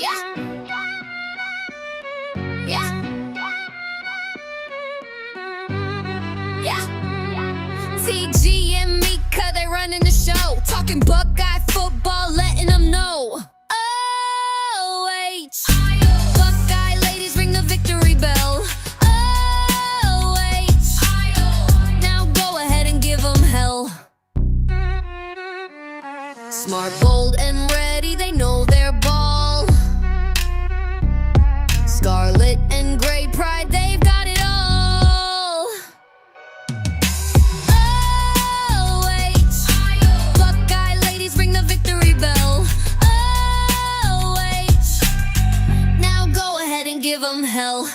Yeah. Yeah. Yeah. TG and Mecah, they running the show. Talking Buckeye football, letting them know. OH. Buckeye ladies ring the victory bell. OH. Now go ahead and give them hell. Smart, bold, and ready, they know their ball. Scarlet and gray pride, they've got it all. OH. Buckeye ladies ring the victory bell. OH. Now go ahead and give them hell.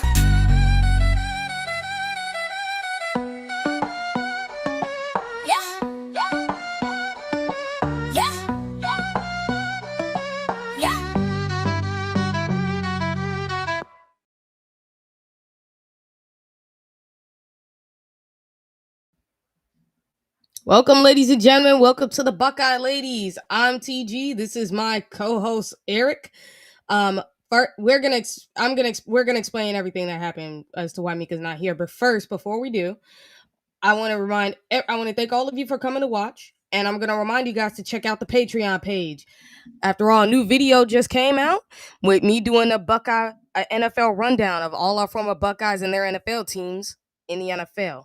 Welcome, ladies and gentlemen. Welcome to the Buckeye Ladies. I'm TG. This is my co-host Eric. We're gonna explain everything that happened as to why Mecah's not here. But first, before we do, I want to thank all of you for coming to watch, and I'm gonna remind you guys to check out the Patreon page. After all, a new video just came out with me doing a Buckeye NFL rundown of all our former Buckeyes and their NFL teams in the NFL.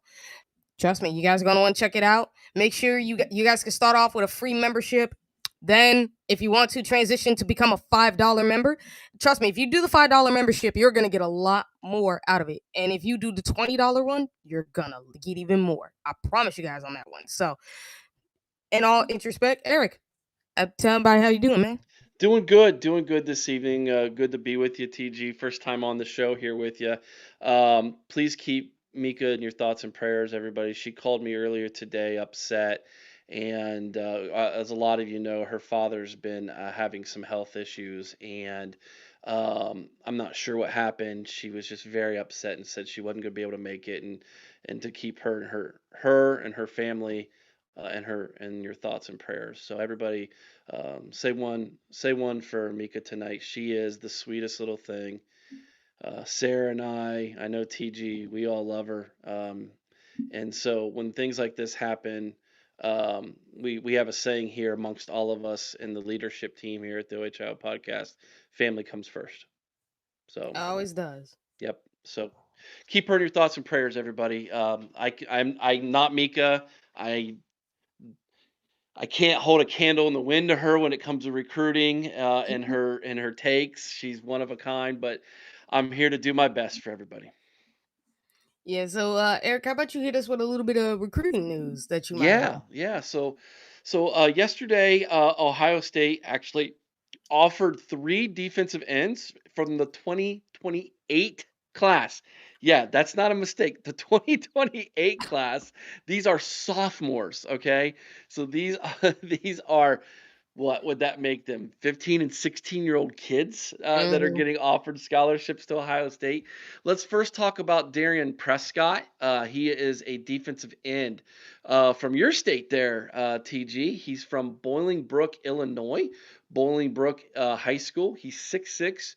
Trust me, you guys are going to want to check it out. Make sure you guys can start off with a free membership. Then, if you want to transition to become a $5 member, trust me, if you do the $5 membership, you're going to get a lot more out of it. And if you do the $20 one, you're going to get even more. I promise you guys on that one. So, in all respect, Eric, tell everybody how you doing, man. Doing good this evening. Good to be with you, TG. First time on the show here with you. Please keep Mecah in your thoughts and prayers, everybody. She called me earlier today upset, and as a lot of you know, her father's been having some health issues, and I'm not sure what happened. She was just very upset and said she wasn't going to be able to make it, and to keep her and her family and your thoughts and prayers. So everybody, say one for Mecah tonight. She is the sweetest little thing. Sarah and I know TG, we all love her. And so when things like this happen, we have a saying here amongst all of us in the leadership team here at the OHIO podcast: family comes first. So always does. Yep. So keep her in your thoughts and prayers, everybody. I'm not Mecah. I can't hold a candle in the wind to her when it comes to recruiting and her takes. She's one of a kind, but I'm here to do my best for everybody. Yeah. So, Eric, how about you hit us with a little bit of recruiting news that you might have? Yeah. So yesterday, Ohio State actually offered 3 defensive ends from the 2028 class. Yeah, that's not a mistake. The 2028 class. These are sophomores, okay? So these these are, what would that make them? 15 and 16-year-old kids that are getting offered scholarships to Ohio State. Let's first talk about Darian Prescott. He is a defensive end from your state there, TG. He's from Bolingbrook, Illinois. Bolingbrook High School. He's 6'6",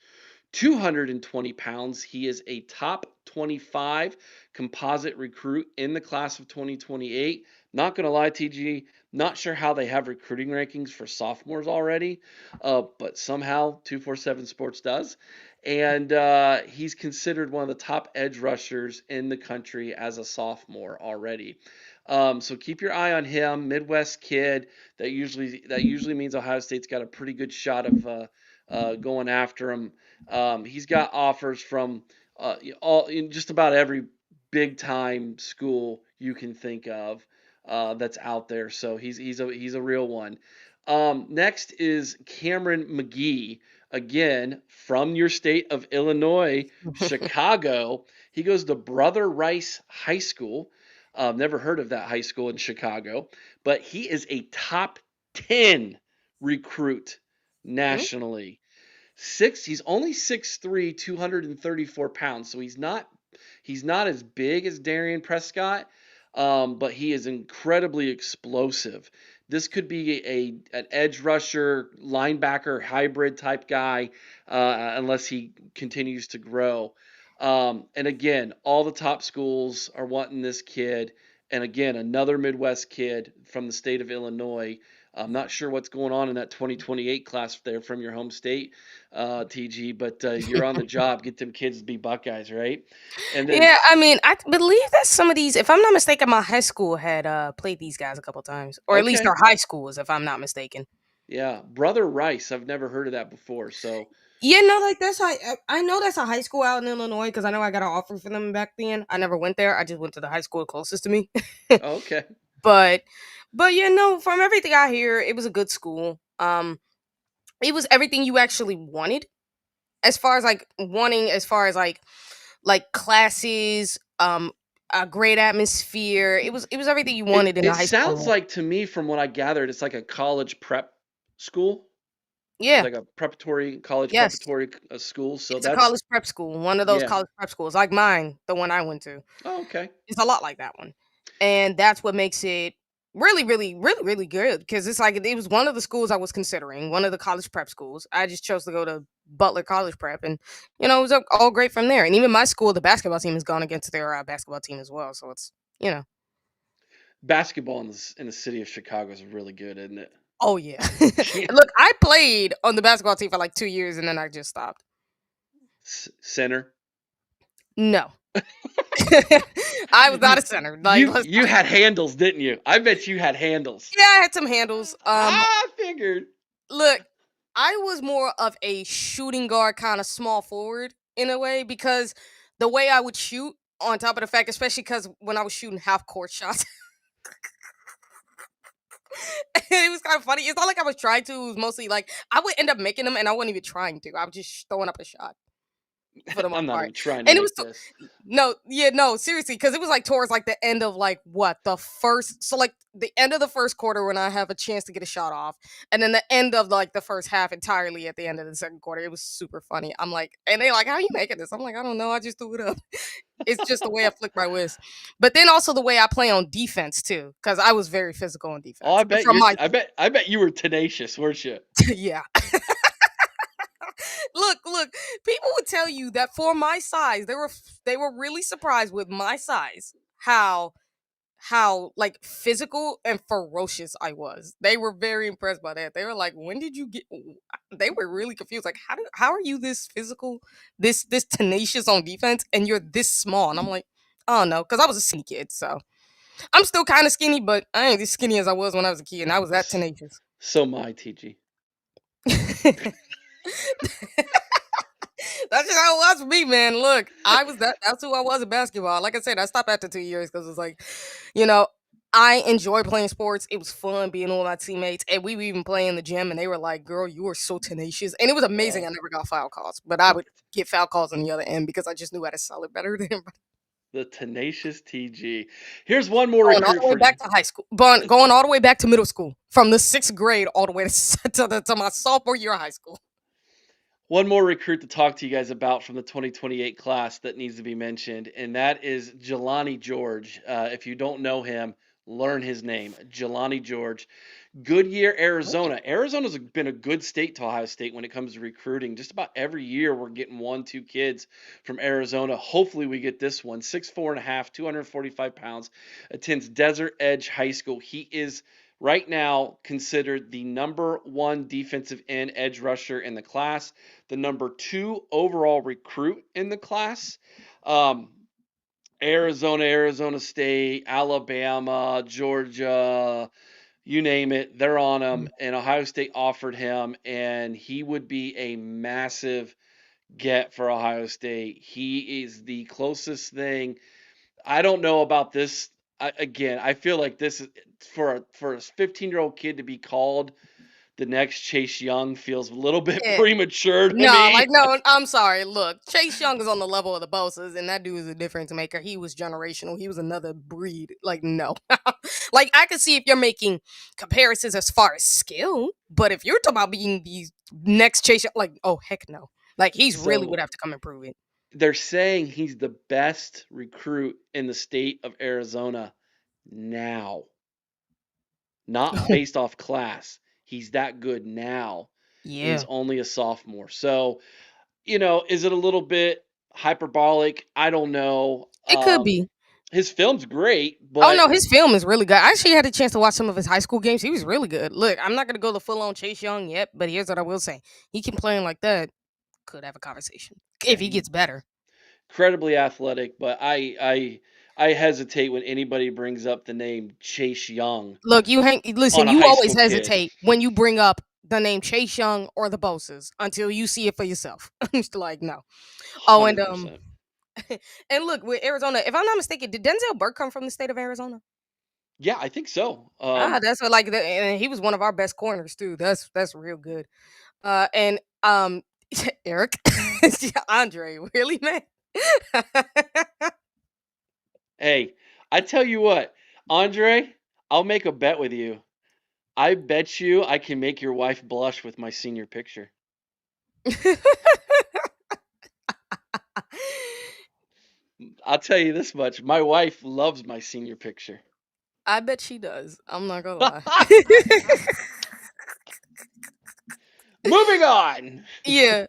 220 pounds. He is a top 25 composite recruit in the class of 2028. Not going to lie, TG, not sure how they have recruiting rankings for sophomores already, but somehow 247 Sports does. And he's considered one of the top edge rushers in the country as a sophomore already. So keep your eye on him. Midwest kid. That usually means Ohio State's got a pretty good shot of going after him. He's got offers from in just about every big time school you can think of that's out there. So he's a real one. Next is Cameron McGee, again from your state of Illinois, Chicago. He goes to Brother Rice High School. Never heard of that high school in Chicago, but he is a top 10 recruit nationally. He's only 6'3", 234 pounds, so he's not as big as Darian Prescott, but he is incredibly explosive. This could be an edge rusher, linebacker, hybrid type guy, unless he continues to grow. And again, all the top schools are wanting this kid. And again, another Midwest kid from the state of Illinois. I'm not sure what's going on in that 2028 class there from your home state, TG, but you're on the job. Get them kids to be Buckeyes, right? And then, Yeah, I mean, I believe that some of these, if I'm not mistaken, my high school had played these guys a couple times, or at least okay, their high schools, if I'm not mistaken. yeah, Brother Rice. I've never heard of that before. So, Yeah, no, like that's how I know that's a high school out in Illinois because I know I got an offer for them back then. I never went there. I just went to the high school closest to me. okay. but but yeah, no, from everything I hear, it was a good school. It was everything you actually wanted as far as like wanting as far as like classes, a great atmosphere. It was everything you wanted in It a high sounds school. like to me from what I gathered, it's like a college prep school. It's Yeah, like a preparatory college yes. preparatory school. So It's a that's college prep school, one of those yeah. college prep schools like mine, the one I went to. Oh, okay. It's a lot like that one. And that's what makes it really, really, really, really good. Because it's like it was one of the schools I was considering, one of the college prep schools. I just chose to go to Butler College Prep, and it was all great from there. And even my school, the basketball team has gone against their basketball team as well. So it's you know, Basketball in the city of Chicago is really good, isn't it? oh yeah. Yeah. Look, I played on the basketball team for like 2 years, and then I just stopped. Center. No, I was not You a center. Like, you you had handles, didn't you? I bet you had handles. yeah, I had some handles. I figured. Look, I was more of a shooting guard kind of small forward in a way because the way I would shoot, on top of the fact, especially because when I was shooting half court shots, it was kind of funny. It's not like I was trying to. It was mostly like I would end up making them, and I wasn't even trying to. I was just throwing up a shot for the I'm most not part, even trying to and it was make this. no, yeah, no, seriously, because it was like towards like the end of like what the first, so like the end of the first quarter when I have a chance to get a shot off, and then the end of like the first half entirely at the end of the second quarter. It was super funny. I'm like, and they like, how are you making this? I'm like, I don't know. I just threw it up. It's just the way I flick my wrist, but then also the way I play on defense too, because I was very physical on Oh, defense from my I bet you were tenacious, weren't you? yeah. Look, people would tell you that for my size, they were really surprised with my size how like physical and ferocious I was. They were very impressed by that. They were like, "When did you get?" They were really confused. Like, how are you this physical, this tenacious on defense, and you're this small? And I'm like, "Oh no," because I was a skinny kid, so I'm still kind of skinny, but I ain't as skinny as I was when I was a kid, and I was that S- tenacious. So my TG. That's just how it was for me, man. Look, I was that's who I was in basketball. Like I said, I stopped after 2 years because it's like, you know, I enjoy playing sports. It was fun being with my teammates. And we would even play in the gym and they were like, girl, you are so tenacious. And it was amazing. Oh, I never got foul calls, but I would get foul calls on the other end because I just knew how to sell it better than everybody. the tenacious TG. Here's one more Going all recruit the way for you. back to high school, but going all the way back to middle school from the 6th grade all the way to my sophomore year of high school. One more recruit to talk to you guys about from the 2028 class that needs to be mentioned, and that is Jelani George. If you don't know him, learn his name, Jelani George. Goodyear, Arizona. Arizona's been a good state to Ohio State when it comes to recruiting. Just about every year, we're getting 1, 2 kids from Arizona. Hopefully, we get this one. 6'4.5", 245 pounds, attends Desert Edge High School. He is right now considered the #1 defensive end edge rusher in the class, the #2 overall recruit in the class. Um, Arizona, Arizona State, Alabama, Georgia, you name it, they're on him. And Ohio State offered him, and he would be a massive get for Ohio State. He is the closest thing. I don't know about this. Again, I feel like this is for a 15-year-old kid to be called the next Chase Young feels a little bit Yeah. premature to No, me. like no, I'm sorry. Look, Chase Young is on the level of the Bosa's, and that dude is a difference maker. He was generational. He was another breed. Like no, like I could see if you're making comparisons as far as skill, but if you're talking about being the next Chase, like oh heck no, like he's really would So have to come and prove it. they're saying he's the best recruit in the state of Arizona now. not based off class. He's that good now, and he's Yeah, only a sophomore. So, is it a little bit hyperbolic? I don't know. it could be. His film's great, Oh but no, his film is really good. I actually had a chance to watch some of his high school games. He was really good. Look, I'm not gonna go the full on Chase Young yet, but here's what I will say: he can play like that. Could have a conversation yeah, if he he's gets better. incredibly athletic. But I hesitate when anybody brings up the name Chase Young Look, on listen, a you high always school kid. hesitate when you bring up the name Chase Young or the Boses until you see it for yourself. It's like no. Oh, and 100%. and look with Arizona, if I'm not mistaken, did Denzel Burke come from the state of Arizona? Yeah, I think so. Ah, that's what and he was one of our best corners too. That's real good. And Eric, Andre, really man. Hey, I tell you what, Andre, I'll make a bet with you. I bet you I can make your wife blush with my senior picture. I'll tell you this much. My wife loves my senior picture. I bet she does. I'm not gonna lie. Moving on. Yeah.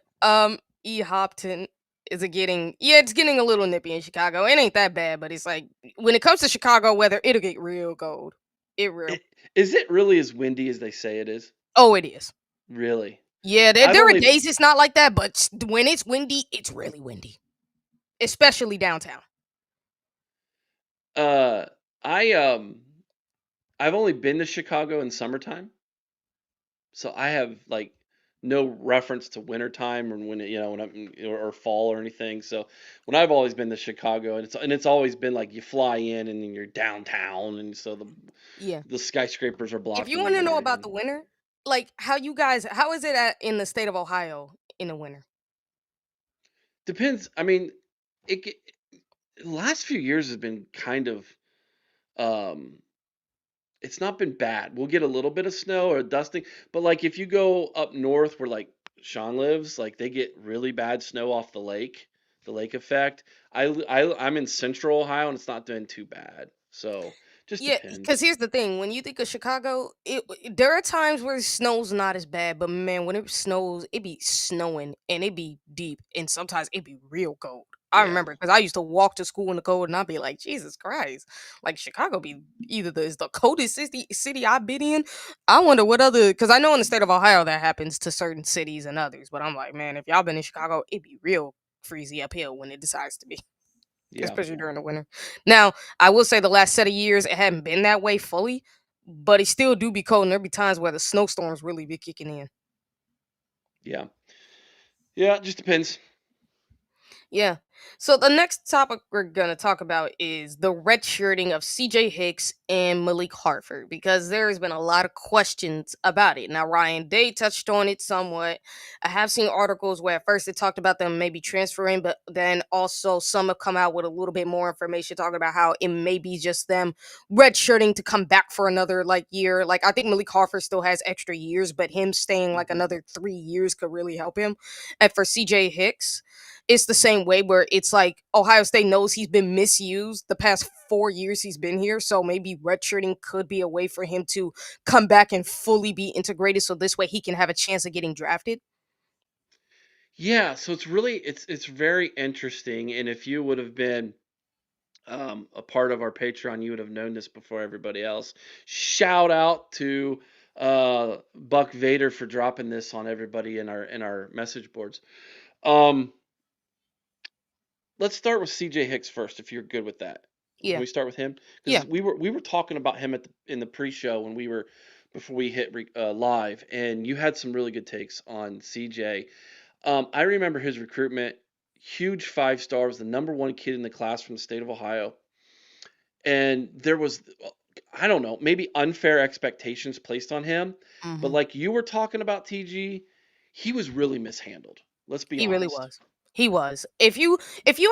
E Hopton is it getting it's getting a little nippy in Chicago. It ain't that bad, but it's like when it comes to Chicago weather, it'll get real cold. It real. Is it really as windy as they say it is? Oh, it is. Really? Yeah, I've there are only days it's not like that, but when it's windy, it's really windy, especially downtown. uh I I've only been to Chicago in summertime. So I have like no reference to wintertime or when when I'm or fall or anything. So when I've always been to Chicago and it's always been like you fly in and then you're downtown and so Yeah. the skyscrapers are If you blocking the want to view know and about everything. the winter, like how is it in the state of Ohio in the winter? Depends. I mean, it the last few years has been kind of um it's not been bad. We'll get a little bit of snow or dusting, but like if you go up north where like Sean lives, like they get really bad snow off the lake effect. I'm in central Ohio and it's not doing too bad. So just Yeah, because depends. here's the thing: when you think of Chicago, there are times where snow's not as bad, but man, when it snows, it be snowing and it be deep, and sometimes it be real cold. I Yeah. remember because I used to walk to school in the cold, and I'd be like, Jesus Christ! Like Chicago be either is the coldest city I've been in. I wonder what other because I know in the state of Ohio that happens to certain cities and others, but I'm like, man, if y'all been in Chicago, it be real freezy uphill when it decides to be Yeah. especially during the winter. Now, I will say the last set of years it hadn't been that way fully, but it still do be cold, and there be times where the snowstorms really be kicking in. Yeah. Yeah, it just depends. Yeah. So the next topic we're gonna talk about is the redshirting of CJ Hicks and Malik Hartford because there has been a lot of questions about it. Now Ryan Day touched on it somewhat. I have seen articles where at first it talked about them maybe transferring, but then also some have come out with a little bit more information talking about how it may be just them redshirting to come back for another like year. Like I think Malik Hartford still has extra years, but him staying like Hmm. another 3 years could really help him. And for CJ Hicks it's the same way where it's like Ohio State knows he's been misused the past 4 years he's been here. So maybe redshirting could be a way for him to come back and fully be integrated. So this way he can have a chance of getting drafted. Yeah, so it's very interesting. And if you would have been a part of our Patreon, you would have known this before everybody else. Shout out to Buck Vader for dropping this on everybody in our message boards. Um, let's start with CJ Hicks first, if you're good with that. Can Yeah. we start with him? Yeah. Because we were talking about him in the pre-show when we were before we hit live, and you had some really good takes on CJ. I remember his recruitment, huge 5 star, was the number one kid in the class from the state of Ohio, and there was I don't know, maybe unfair expectations placed on him, but Hmm. like you were talking about TG, he was really mishandled. Let's be He really honest. was. He was. If you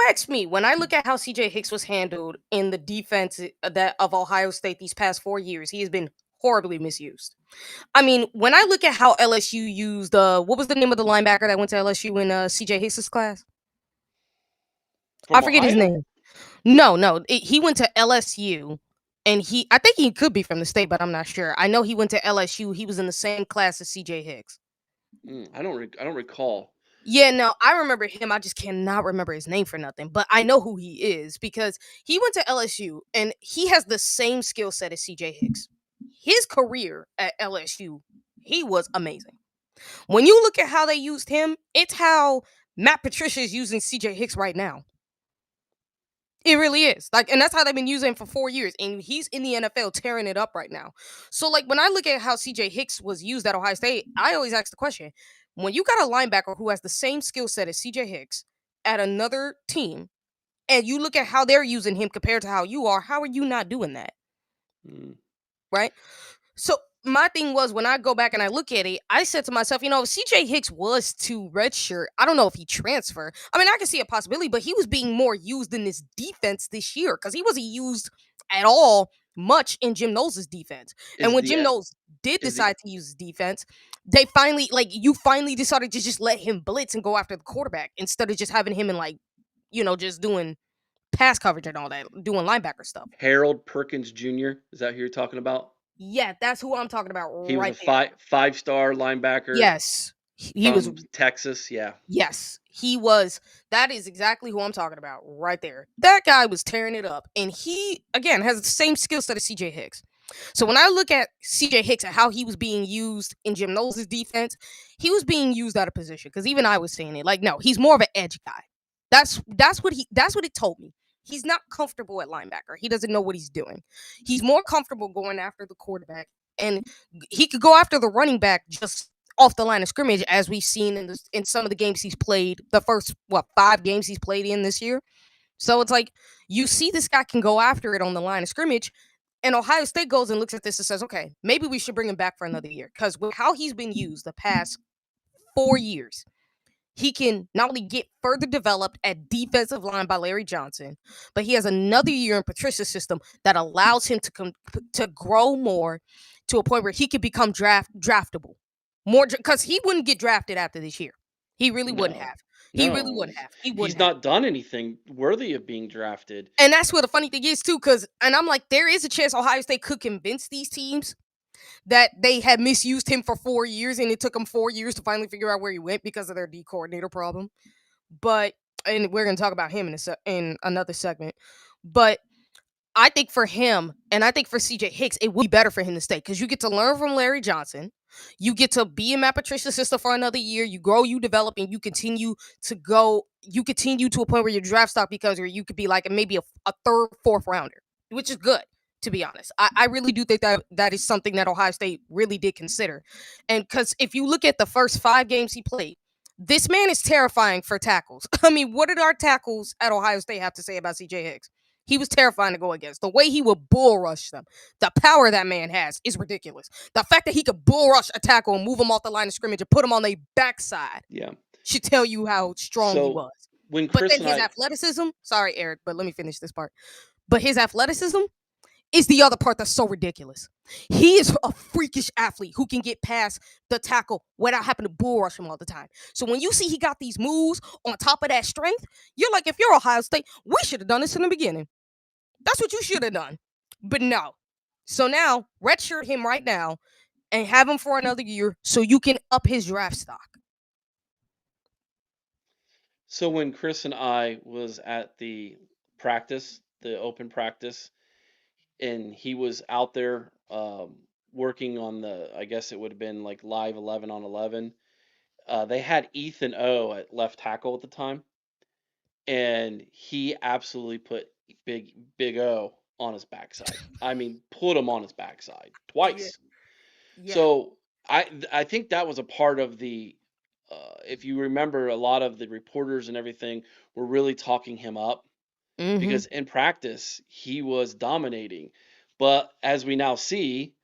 ask me, when I look at how CJ Hicks was handled in the defense that of Ohio State these past 4 years, he has been horribly misused. I mean, when I look at how LSU used what was the name of the linebacker that went to LSU in CJ Hicks's class? I From forget his Ohio? name. No, no, he went to LSU. And I think he could be from the state, but I'm not sure. I know he went to LSU. He was in the same class as CJ Hicks. I don't recall. Yeah, no, I remember him. I just cannot remember his name for nothing, but I know who he is because he went to LSU and he has the same skill set as CJ Hicks. His career at LSU, he was amazing. When you look at how they used him, it's how Matt Patricia is using CJ Hicks right now. It really is. Like, and that's how they've been using him for 4 years. And he's in the NFL tearing it up right now. So, like, when I look at how CJ Hicks was used at Ohio State, I always ask the question, when you got a linebacker who has the same skill set as CJ Hicks at another team, and you look at how they're using him compared to how you are, how are you not doing that? Mm. Right? So my thing was when I go back and I look at it, I said to myself, if CJ Hicks was to redshirt, I don't know if he transferred. I mean, I can see a possibility, but he was being more used in this defense this year because he wasn't used at all much in Jim Knowles' defense. And Is when the Jim Knowles did is the decide to use his defense, they finally, you finally decided to just let him blitz and go after the quarterback instead of just having him in just doing pass coverage and all that, doing linebacker stuff. Harold Perkins Jr.? Is that who you're talking about? Yeah, that's who I'm talking about He was a right there. five-star linebacker Yes. He was. from Texas. Yeah. Yes, he was. That is exactly who I'm talking about right there. That guy was tearing it up. And he, again, has the same skill set as CJ Hicks. So when I look at CJ Hicks and how he was being used in Jim Knowles' defense, he was being used out of position. Because even I was saying it. Like, no, he's more of an edge guy. That's what it told me. He's not comfortable at linebacker. He doesn't know what he's doing. He's more comfortable going after the quarterback. And he could go after the running back just off the line of scrimmage, as we've seen in some of the games he's played, the first 5 games he's played in this year. So it's like you see this guy can go after it on the line of scrimmage, and Ohio State goes and looks at this and says, okay, maybe we should bring him back for another year because with how he's been used the past 4 years, he can not only get further developed at defensive line by Larry Johnson, but he has another year in Patricia's system that allows him to grow more to a point where he could become draftable. More because he wouldn't get drafted after this year. He really wouldn't have. He really No, wouldn't have. He he's wouldn't have. not done anything worthy of being drafted. And that's where the funny thing is too, and I'm like, there is a chance Ohio State could convince these teams that they had misused him for 4 years, and it took them 4 years to finally figure out where he went because of their D coordinator problem. And we're gonna talk about him in another segment. But I think for him, and I think for CJ Hicks, it would be better for him to stay because you get to learn from Larry Johnson. You get to be in Matt Patricia's system for another year. You grow, you develop, and you continue to go. You continue to a point where your draft stock becomes where you could be like maybe a third, fourth rounder, which is good, to be honest. I really do think that is something that Ohio State really did consider. And because if you look at the first 5 games he played, this man is terrifying for tackles. I mean, what did our tackles at Ohio State have to say about CJ Hicks? He was terrifying to go against. The way he would bull rush them, the power that man has is ridiculous. The fact that he could bull rush a tackle and move them off the line of scrimmage and put them on their backside should tell you how strong he was. When But Chris then his athleticism, sorry, Eric, but let me finish this part. But his athleticism is the other part that's so ridiculous. He is a freakish athlete who can get past the tackle without having to bull rush him all the time. So when you see he got these moves on top of that strength, you're like, if you're Ohio State, we should have done this in the beginning. That's what you should have done. But no. So now, redshirt him right now and have him for another year so you can up his draft stock. So when Chris and I was at the open practice, and he was out there working on I guess it would have been like live 11 on 11. They had Ethan O at left tackle at the time, and he absolutely put Big O on his backside. I mean, put him on his backside twice. Yeah. So I think that was a part of the if you remember, a lot of the reporters and everything were really talking him up because in practice he was dominating. But as we now see,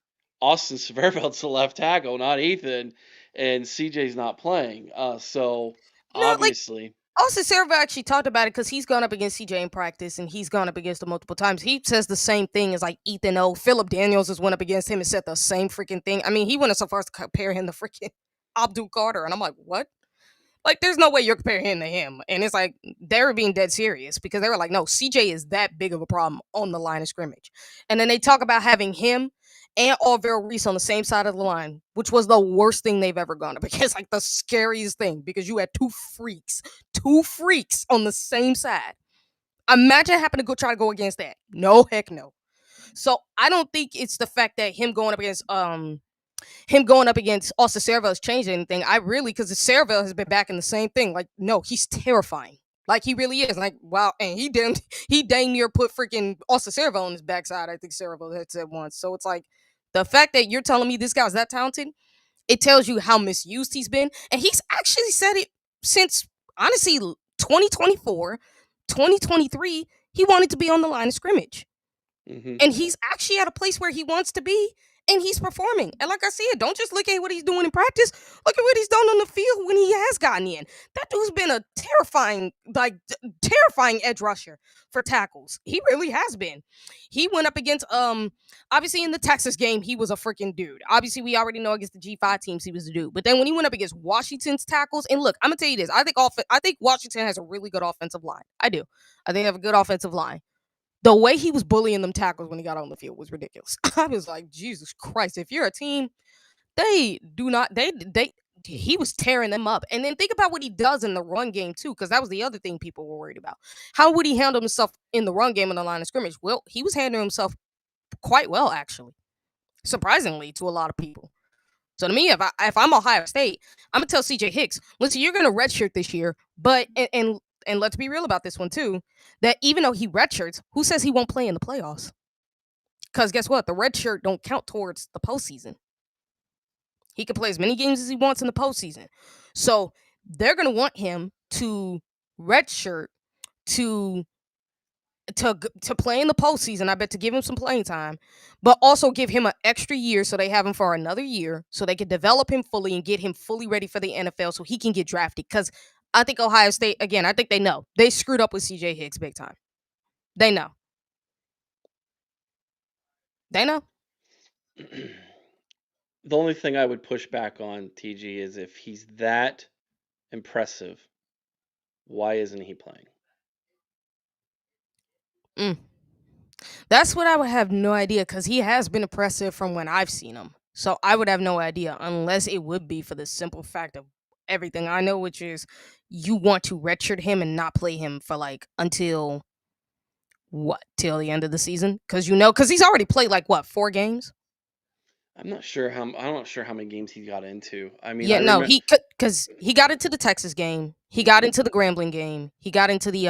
Austin Severfeld's the left tackle, not Ethan, and CJ's not playing. So obviously. Austin Severfeld actually talked about it because he's gone up against CJ in practice and he's gone up against him multiple times. He says the same thing as like Ethan O. Philip Daniels has went up against him and said the same freaking thing. I mean, he went so far as to compare him to freaking Abdul Carter, and I'm like, what? Like, there's no way you're comparing him to him. And it's like they were being dead serious because they were like, no, CJ is that big of a problem on the line of scrimmage. And then they talk about having him and Alvaro Reese on the same side of the line, which was the worst thing they've ever gone up against. Like the scariest thing because you had two freaks on the same side. Imagine having to go try to go against that. No, heck no. So I don't think it's the fact that him going up against Austin Servo has changed anything. I really, because Servo has been back in the same thing. Like, no, he's terrifying. Like, he really is. Like, wow. And he dang near put freaking Austin Servo on his backside. I think Servo had said once. So it's like, the fact that you're telling me this guy's that talented, it tells you how misused he's been. And he's actually said it since, honestly, 2024, 2023, he wanted to be on the line of scrimmage. Hmm. And he's actually at a place where he wants to be, and he's performing. And like I said, don't just look at what he's doing in practice. Look at what he's done on the field when he has gotten in. That dude's been a terrifying, terrifying edge rusher for tackles. He really has been. He went up against obviously in the Texas game, he was a freaking dude. Obviously, we already know against the G5 teams he was a dude. But then when he went up against Washington's tackles, and look, I'm gonna tell you this. I think Washington has a really good offensive line. I do. I think they have a good offensive line. The way he was bullying them tackles when he got on the field was ridiculous. I was like, Jesus Christ, if you're a team, they do not they he was tearing them up. And then think about what he does in the run game too, because that was the other thing people were worried about. How would he handle himself in the run game on the line of scrimmage? Well, he was handling himself quite well, actually. Surprisingly to a lot of people. So to me, if I'm Ohio State, I'm gonna tell CJ Hicks, listen, you're gonna redshirt this year, but and let's be real about this one too, that even though he redshirts, who says he won't play in the playoffs? Because guess what? The red shirt don't count towards the postseason. He can play as many games as he wants in the postseason. So they're gonna want him to redshirt to to play in the postseason. I bet to give him some playing time, but also give him an extra year so they have him for another year so they can develop him fully and get him fully ready for the NFL so he can get drafted. Because I think Ohio State, again, I think they know they screwed up with CJ Hicks big time. They know. They know. The only thing I would push back on TG is if he's that impressive, why isn't he playing? Mm. That's what I would have no idea because he has been impressive from when I've seen him. So I would have no idea unless it would be for the simple fact of everything I know, which is you want to redshirt him and not play him for like until what? Till the end of the season? Because he's already played like what, 4 games? I'm not sure how many games he got into. I mean, I Yeah, no, remember. because he got into the Texas game, he got into the Grambling game, he got into the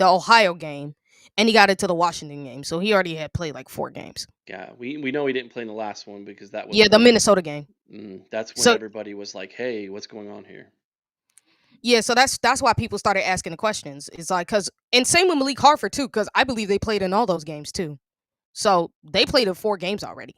Ohio game, and he got into the Washington game. So he already had played like 4 games. Yeah, we know he didn't play in the last one because that was Yeah, the when Minnesota game. that's when So everybody was like, "Hey, what's going on here?" yeah, so that's why people started asking the questions. It's like because and same with Malik Hartford too, because I believe they played in all those games too. So they played in 4 games already.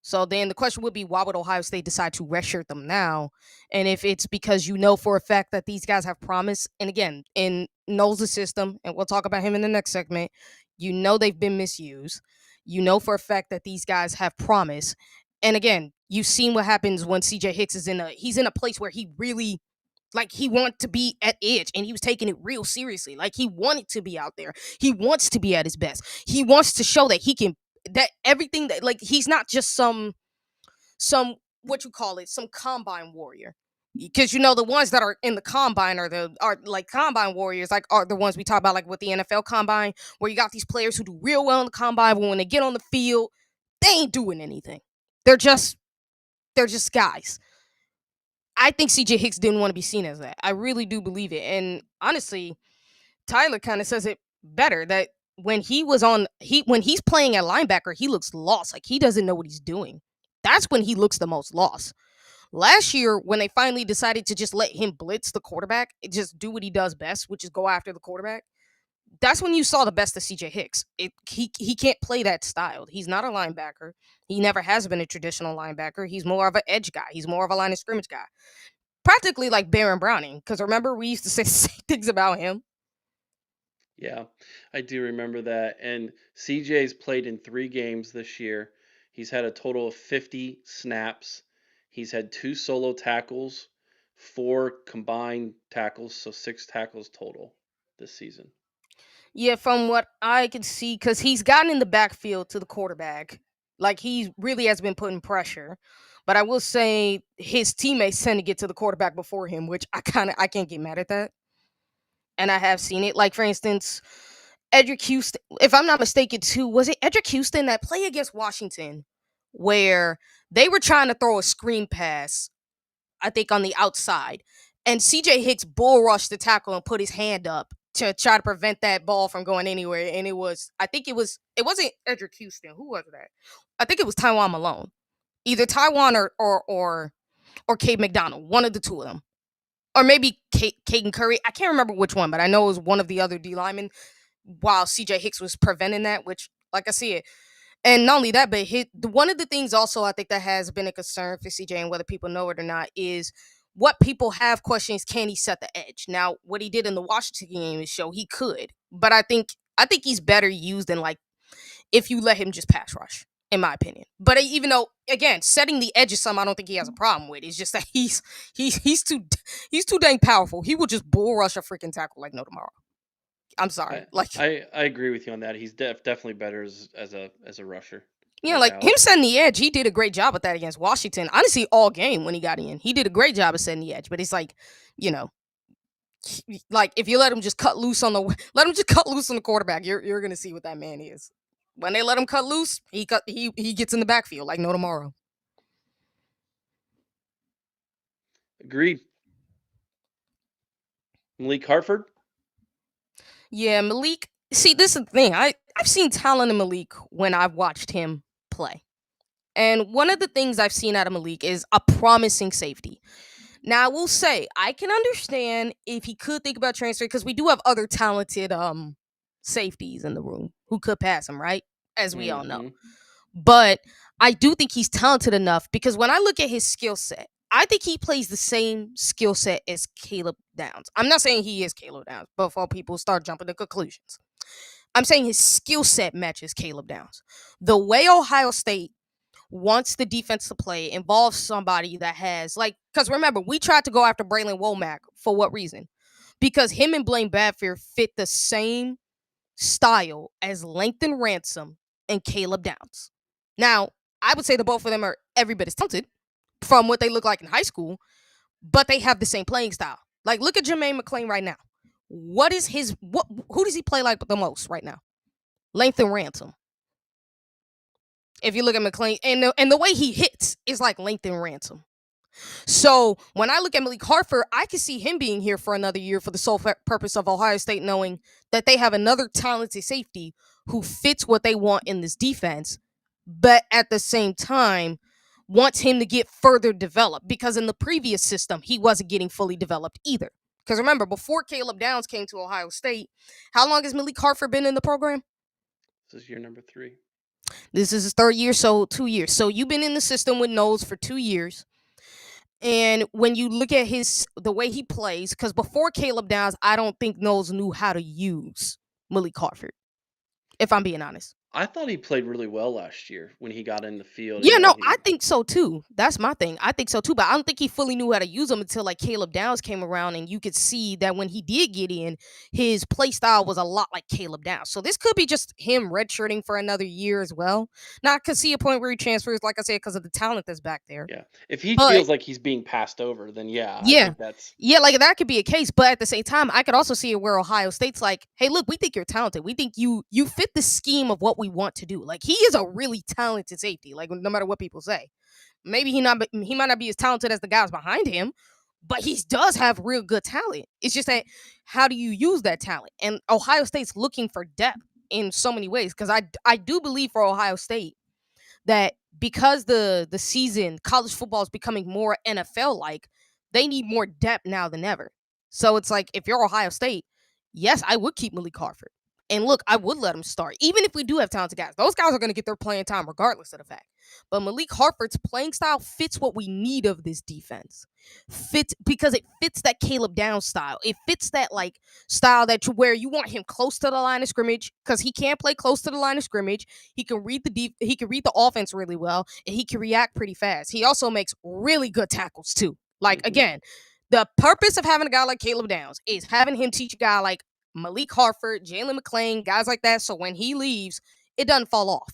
So then the question would be, why would Ohio State decide to redshirt them now? And if it's because you know for a fact that these guys have promise, and again, in knows the system, and we'll talk about him in the next segment, you know they've been misused. You know for a fact that these guys have promise. And again, you've seen what happens when CJ Hicks is he's in a place where he really like he wanted to be at edge and he was taking it real seriously. Like he wanted to be out there. He wants to be at his best. He wants to show that he can that everything that like he's not just some what you call it, some combine warrior. Because the ones that are in the combine are like combine warriors, like are the ones we talk about like with the NFL combine, where you got these players who do real well in the combine, but when they get on the field, they ain't doing anything. They're just guys. I think CJ Hicks didn't want to be seen as that. I really do believe it. And honestly, Tyler kind of says it better that when he's playing at linebacker, he looks lost. Like he doesn't know what he's doing. That's when he looks the most lost. Last year, when they finally decided to just let him blitz the quarterback, just do what he does best, which is go after the quarterback. That's when you saw the best of CJ Hicks. He can't play that style. He's not a linebacker. He never has been a traditional linebacker. He's more of an edge guy. He's more of a line of scrimmage guy. Practically like Baron Browning. Because remember, we used to say the same things about him. Yeah, I do remember that. And CJ's played in 3 games this year. He's had a total of 50 snaps. He's had 2 solo tackles, 4 combined tackles, so 6 tackles total this season. Yeah, from what I can see, because he's gotten in the backfield to the quarterback, like he really has been putting pressure. But I will say his teammates tend to get to the quarterback before him, which I can't get mad at that. And I have seen it. Like for instance, Edric Houston, if I'm not mistaken, too, was it Edric Houston that play against Washington, where they were trying to throw a screen pass, I think on the outside, and CJ Hicks bull rushed the tackle and put his hand up to try to prevent that ball from going anywhere. And it wasn't Edric Houston. Who was that? I think it was Taiwan Malone. Either Taiwan or Cade McDonald, one of the two of them. Or maybe Caden Curry. I can't remember which one, but I know it was one of the other D linemen while CJ Hicks was preventing that, which, like I see it. And not only that, but one of the things also I think that has been a concern for CJ, and whether people know it or not, is what people have questions: can he set the edge? Now, what he did in the Washington game is show he could, but I think he's better used in, like, if you let him just pass rush, in my opinion. But even though, again, setting the edge is something I don't think he has a problem with. It's just that he's too dang powerful. He will just bull rush a freaking tackle like no tomorrow. I'm sorry, I like. I agree with you on that. He's definitely better as a rusher, Yeah, no like him doubt. setting the edge, he did a great job with that against Washington. Honestly, all game when he got in, he did a great job of setting the edge. But it's like, you know, like if you let him just cut loose on the let him just cut loose on the quarterback, you're gonna see what that man is. When they let him cut loose, he gets in the backfield like no tomorrow. Agreed. Malik Hartford. Yeah, Malik. See, this is the thing. I've seen talent in Malik when I've watched him play, and one of the things I've seen out of Malik is a promising safety. Now, I will say, I can understand if he could think about transfer because we do have other talented safeties in the room who could pass him, right? As we all know. Hmm. But I do think he's talented enough because when I look at his skill set, I think he plays the same skill set as Caleb Downs. I'm not saying he is Caleb Downs before people start jumping to conclusions. I'm saying his skill set matches Caleb Downs. The way Ohio State wants the defense to play involves somebody that has, like, because remember, we tried to go after Braylon Womack for what reason? Because him and Blaine Badfier fit the same style as Langton Ransom and Caleb Downs. Now, I would say the both of them are every bit as talented from what they look like in high school, but they have the same playing style. Like, look at Jermaine McClain right now. What is his what? Who does he play like the most right now? Langton Ransom. If you look at McClain, and the way he hits is like Langton Ransom. So when I look at Malik Hartford, I can see him being here for another year for the sole purpose of Ohio State knowing that they have another talented safety who fits what they want in this defense, but at the same time wants him to get further developed because in the previous system, he wasn't getting fully developed either. Because remember, before Caleb Downs came to Ohio State, how long has Malik Hartford been in the program? This is year number 3. This is his third year, so 2 years. So you've been in the system with Knowles for 2 years. And when you look at the way he plays, because before Caleb Downs, I don't think Knowles knew how to use Malik Hartford, if I'm being honest. I thought he played really well last year when he got in the field. Yeah, no, I think so too. That's my thing. I think so too. But I don't think he fully knew how to use them until like Caleb Downs came around, and you could see that when he did get in, his play style was a lot like Caleb Downs. So this could be just him redshirting for another year as well. Now I could see a point where he transfers, like I said, because of the talent that's back there. Yeah. If he But feels like he's being passed over, then yeah, I yeah. think that's Yeah, like that could be a case, but at the same time, I could also see it where Ohio State's like, "Hey, look, we think you're talented. We think you fit the scheme of what we want to do." Like he is a really talented safety. Like no matter what people say, maybe he might not be as talented as the guys behind him, but he does have real good talent. It's just that how do you use that talent? And Ohio State's looking for depth in so many ways because I do believe for Ohio State that because the season college football is becoming more NFL like, they need more depth now than ever. So it's like if you're Ohio State, yes, I would keep Malik Hartford. And look, I would let him start. Even if we do have talented guys, those guys are going to get their playing time regardless of the fact. But Malik Hartford's playing style fits what we need of this defense. Fits because it fits that Caleb Downs style. It fits that like style where you want him close to the line of scrimmage because he can play close to the line of scrimmage. He can read the offense really well, and he can react pretty fast. He also makes really good tackles too. Like Mhm. again, The purpose of having a guy like Caleb Downs is having him teach a guy like Malik Harford, Jalen McClain, guys like that. So when he leaves, it doesn't fall off.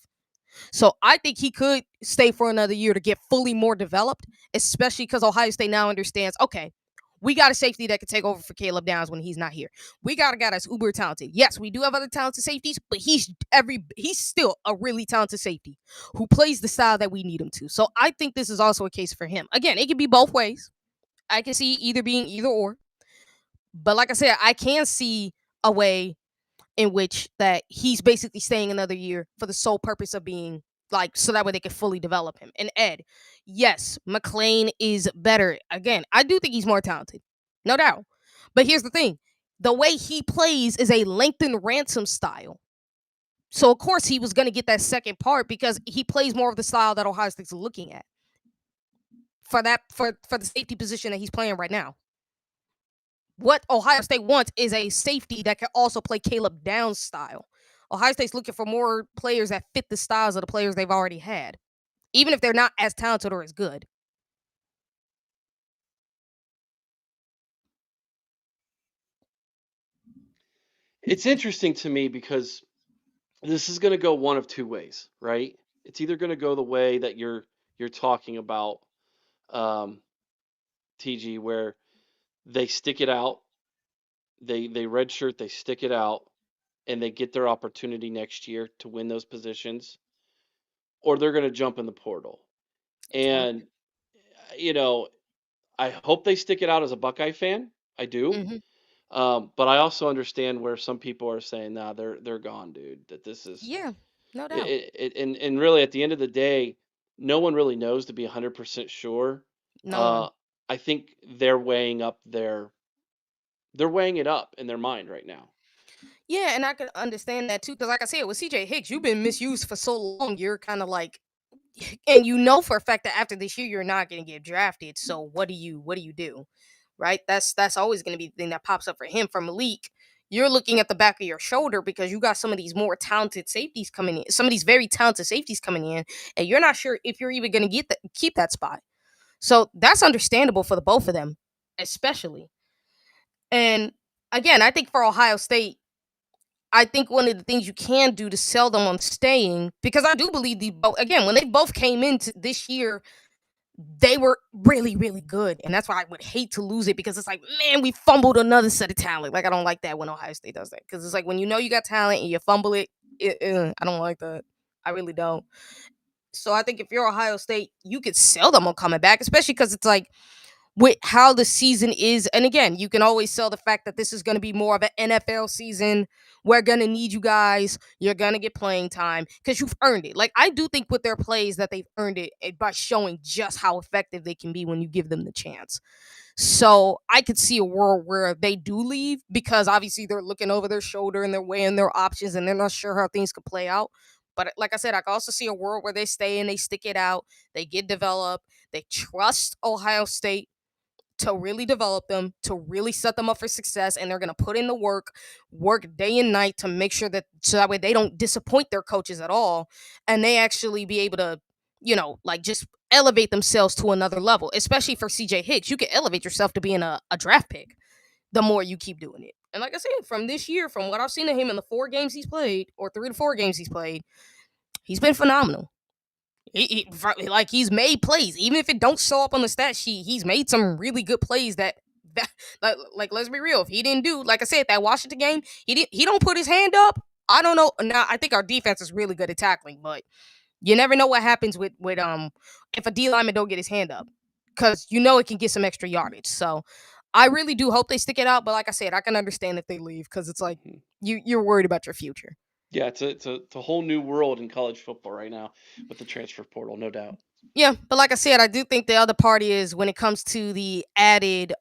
So I think he could stay for another year to get fully more developed, especially because Ohio State now understands, okay, we got a safety that can take over for Caleb Downs when he's not here. We got a guy that's uber talented. Yes, we do have other talented safeties, but he's still a really talented safety who plays the style that we need him to. So I think this is also a case for him. Again, it can be both ways. I can see either being either or. But like I said, I can see a way in which that he's basically staying another year for the sole purpose of being like so that way they can fully develop him. And Ed, yes, McClain is better. Again, I do think he's more talented, no doubt. But here's the thing: the way he plays is a lengthened ransom style. So of course he was going to get that second part because he plays more of the style that Ohio State's looking at for the safety position that he's playing right now. What Ohio State wants is a safety that can also play Caleb Downs style. Ohio State's looking for more players that fit the styles of the players they've already had, even if they're not as talented or as good. It's interesting to me because this is going to go one of two ways, right? It's either going to go the way that you're talking about, um, TG, where they stick it out, they redshirt, they stick it out, and they get their opportunity next year to win those positions, or they're going to jump in the portal. And you know, I hope they stick it out as a Buckeye fan. I do. Mm-hmm. But I also understand where some people are saying, "Nah, they're gone, dude. That this is Yeah, no doubt. and really at the end of the day, no one really knows to be 100% sure. No Uh, one. I think they're weighing it up in their mind right now. Yeah, and I can understand that too, because like I said, with CJ Hicks, you've been misused for so long. You're kind of like, and you know for a fact that after this year, you're not going to get drafted. So what do you do? Right? That's always going to be the thing that pops up for him. For Malik, you're looking at the back of your shoulder because you got some of these more talented safeties coming in, some of these very talented safeties coming in, and you're not sure if you're even going to keep that spot. So that's understandable for the both of them, especially. And again, I think for Ohio State, I think one of the things you can do to sell them on staying, because I do believe again, when they both came into this year, they were really, really good. And that's why I would hate to lose it because it's like, man, we fumbled another set of talent. Like, I don't like that when Ohio State does that because it's like when you know you got talent and you fumble it, I don't like that. I really don't. So I think if you're Ohio State, you could sell them on coming back, especially because it's like with how the season is. And again, you can always sell the fact that this is going to be more of an NFL season. We're going to need you guys. You're going to get playing time because you've earned it. Like, I do think with their plays that they've earned it by showing just how effective they can be when you give them the chance. So I could see a world where they do leave because obviously they're looking over their shoulder and they're weighing their options and they're not sure how things could play out. But like I said, I can also see a world where they stay and they stick it out. They get developed. They trust Ohio State to really develop them, to really set them up for success, and they're going to put in the work day and night to make sure that so that way they don't disappoint their coaches at all, and they actually be able to, like just elevate themselves to another level. Especially for CJ Hicks, you can elevate yourself to being a draft pick the more you keep doing it. And like I said, from this year, from what I've seen of him in the 4 games he's played, or 3 to 4 games he's played, he's been phenomenal. Like he's made plays, even if it don't show up on the stat sheet. He's made some really good plays that like let's be real. If he didn't do like I said that Washington game, he don't put his hand up. I don't know. Now I think our defense is really good at tackling, but you never know what happens with if a D lineman don't get his hand up because it can get some extra yardage. So I really do hope they stick it out. But like I said, I can understand if they leave because it's like Mhm. you're worried about your future. Yeah, it's a whole new world in college football right now with the transfer portal, no doubt. Yeah, but like I said, I do think the other part is when it comes to the added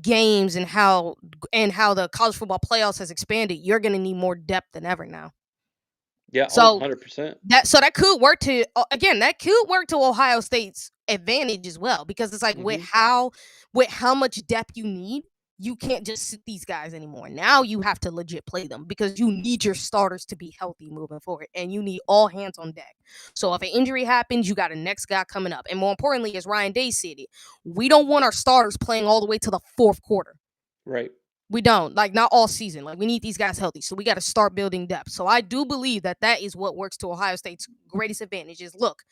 games and how the college football playoffs has expanded, you're going to need more depth than ever now. Yeah, oh, So 100%. that could work to again, that could work to Ohio State's advantage as well because it's like Hmm. with how much depth you need, you can't just sit these guys anymore. Now you have to legit play them because you need your starters to be healthy moving forward, and you need all hands on deck. So if an injury happens, you got a next guy coming up. And more importantly, as Ryan Day said it, we don't want our starters playing all the way to the fourth quarter. Right. We don't, like, not all season. Like, we need these guys healthy, so we got to start building depth. So I do believe that that is what works to Ohio State's greatest advantage is, look,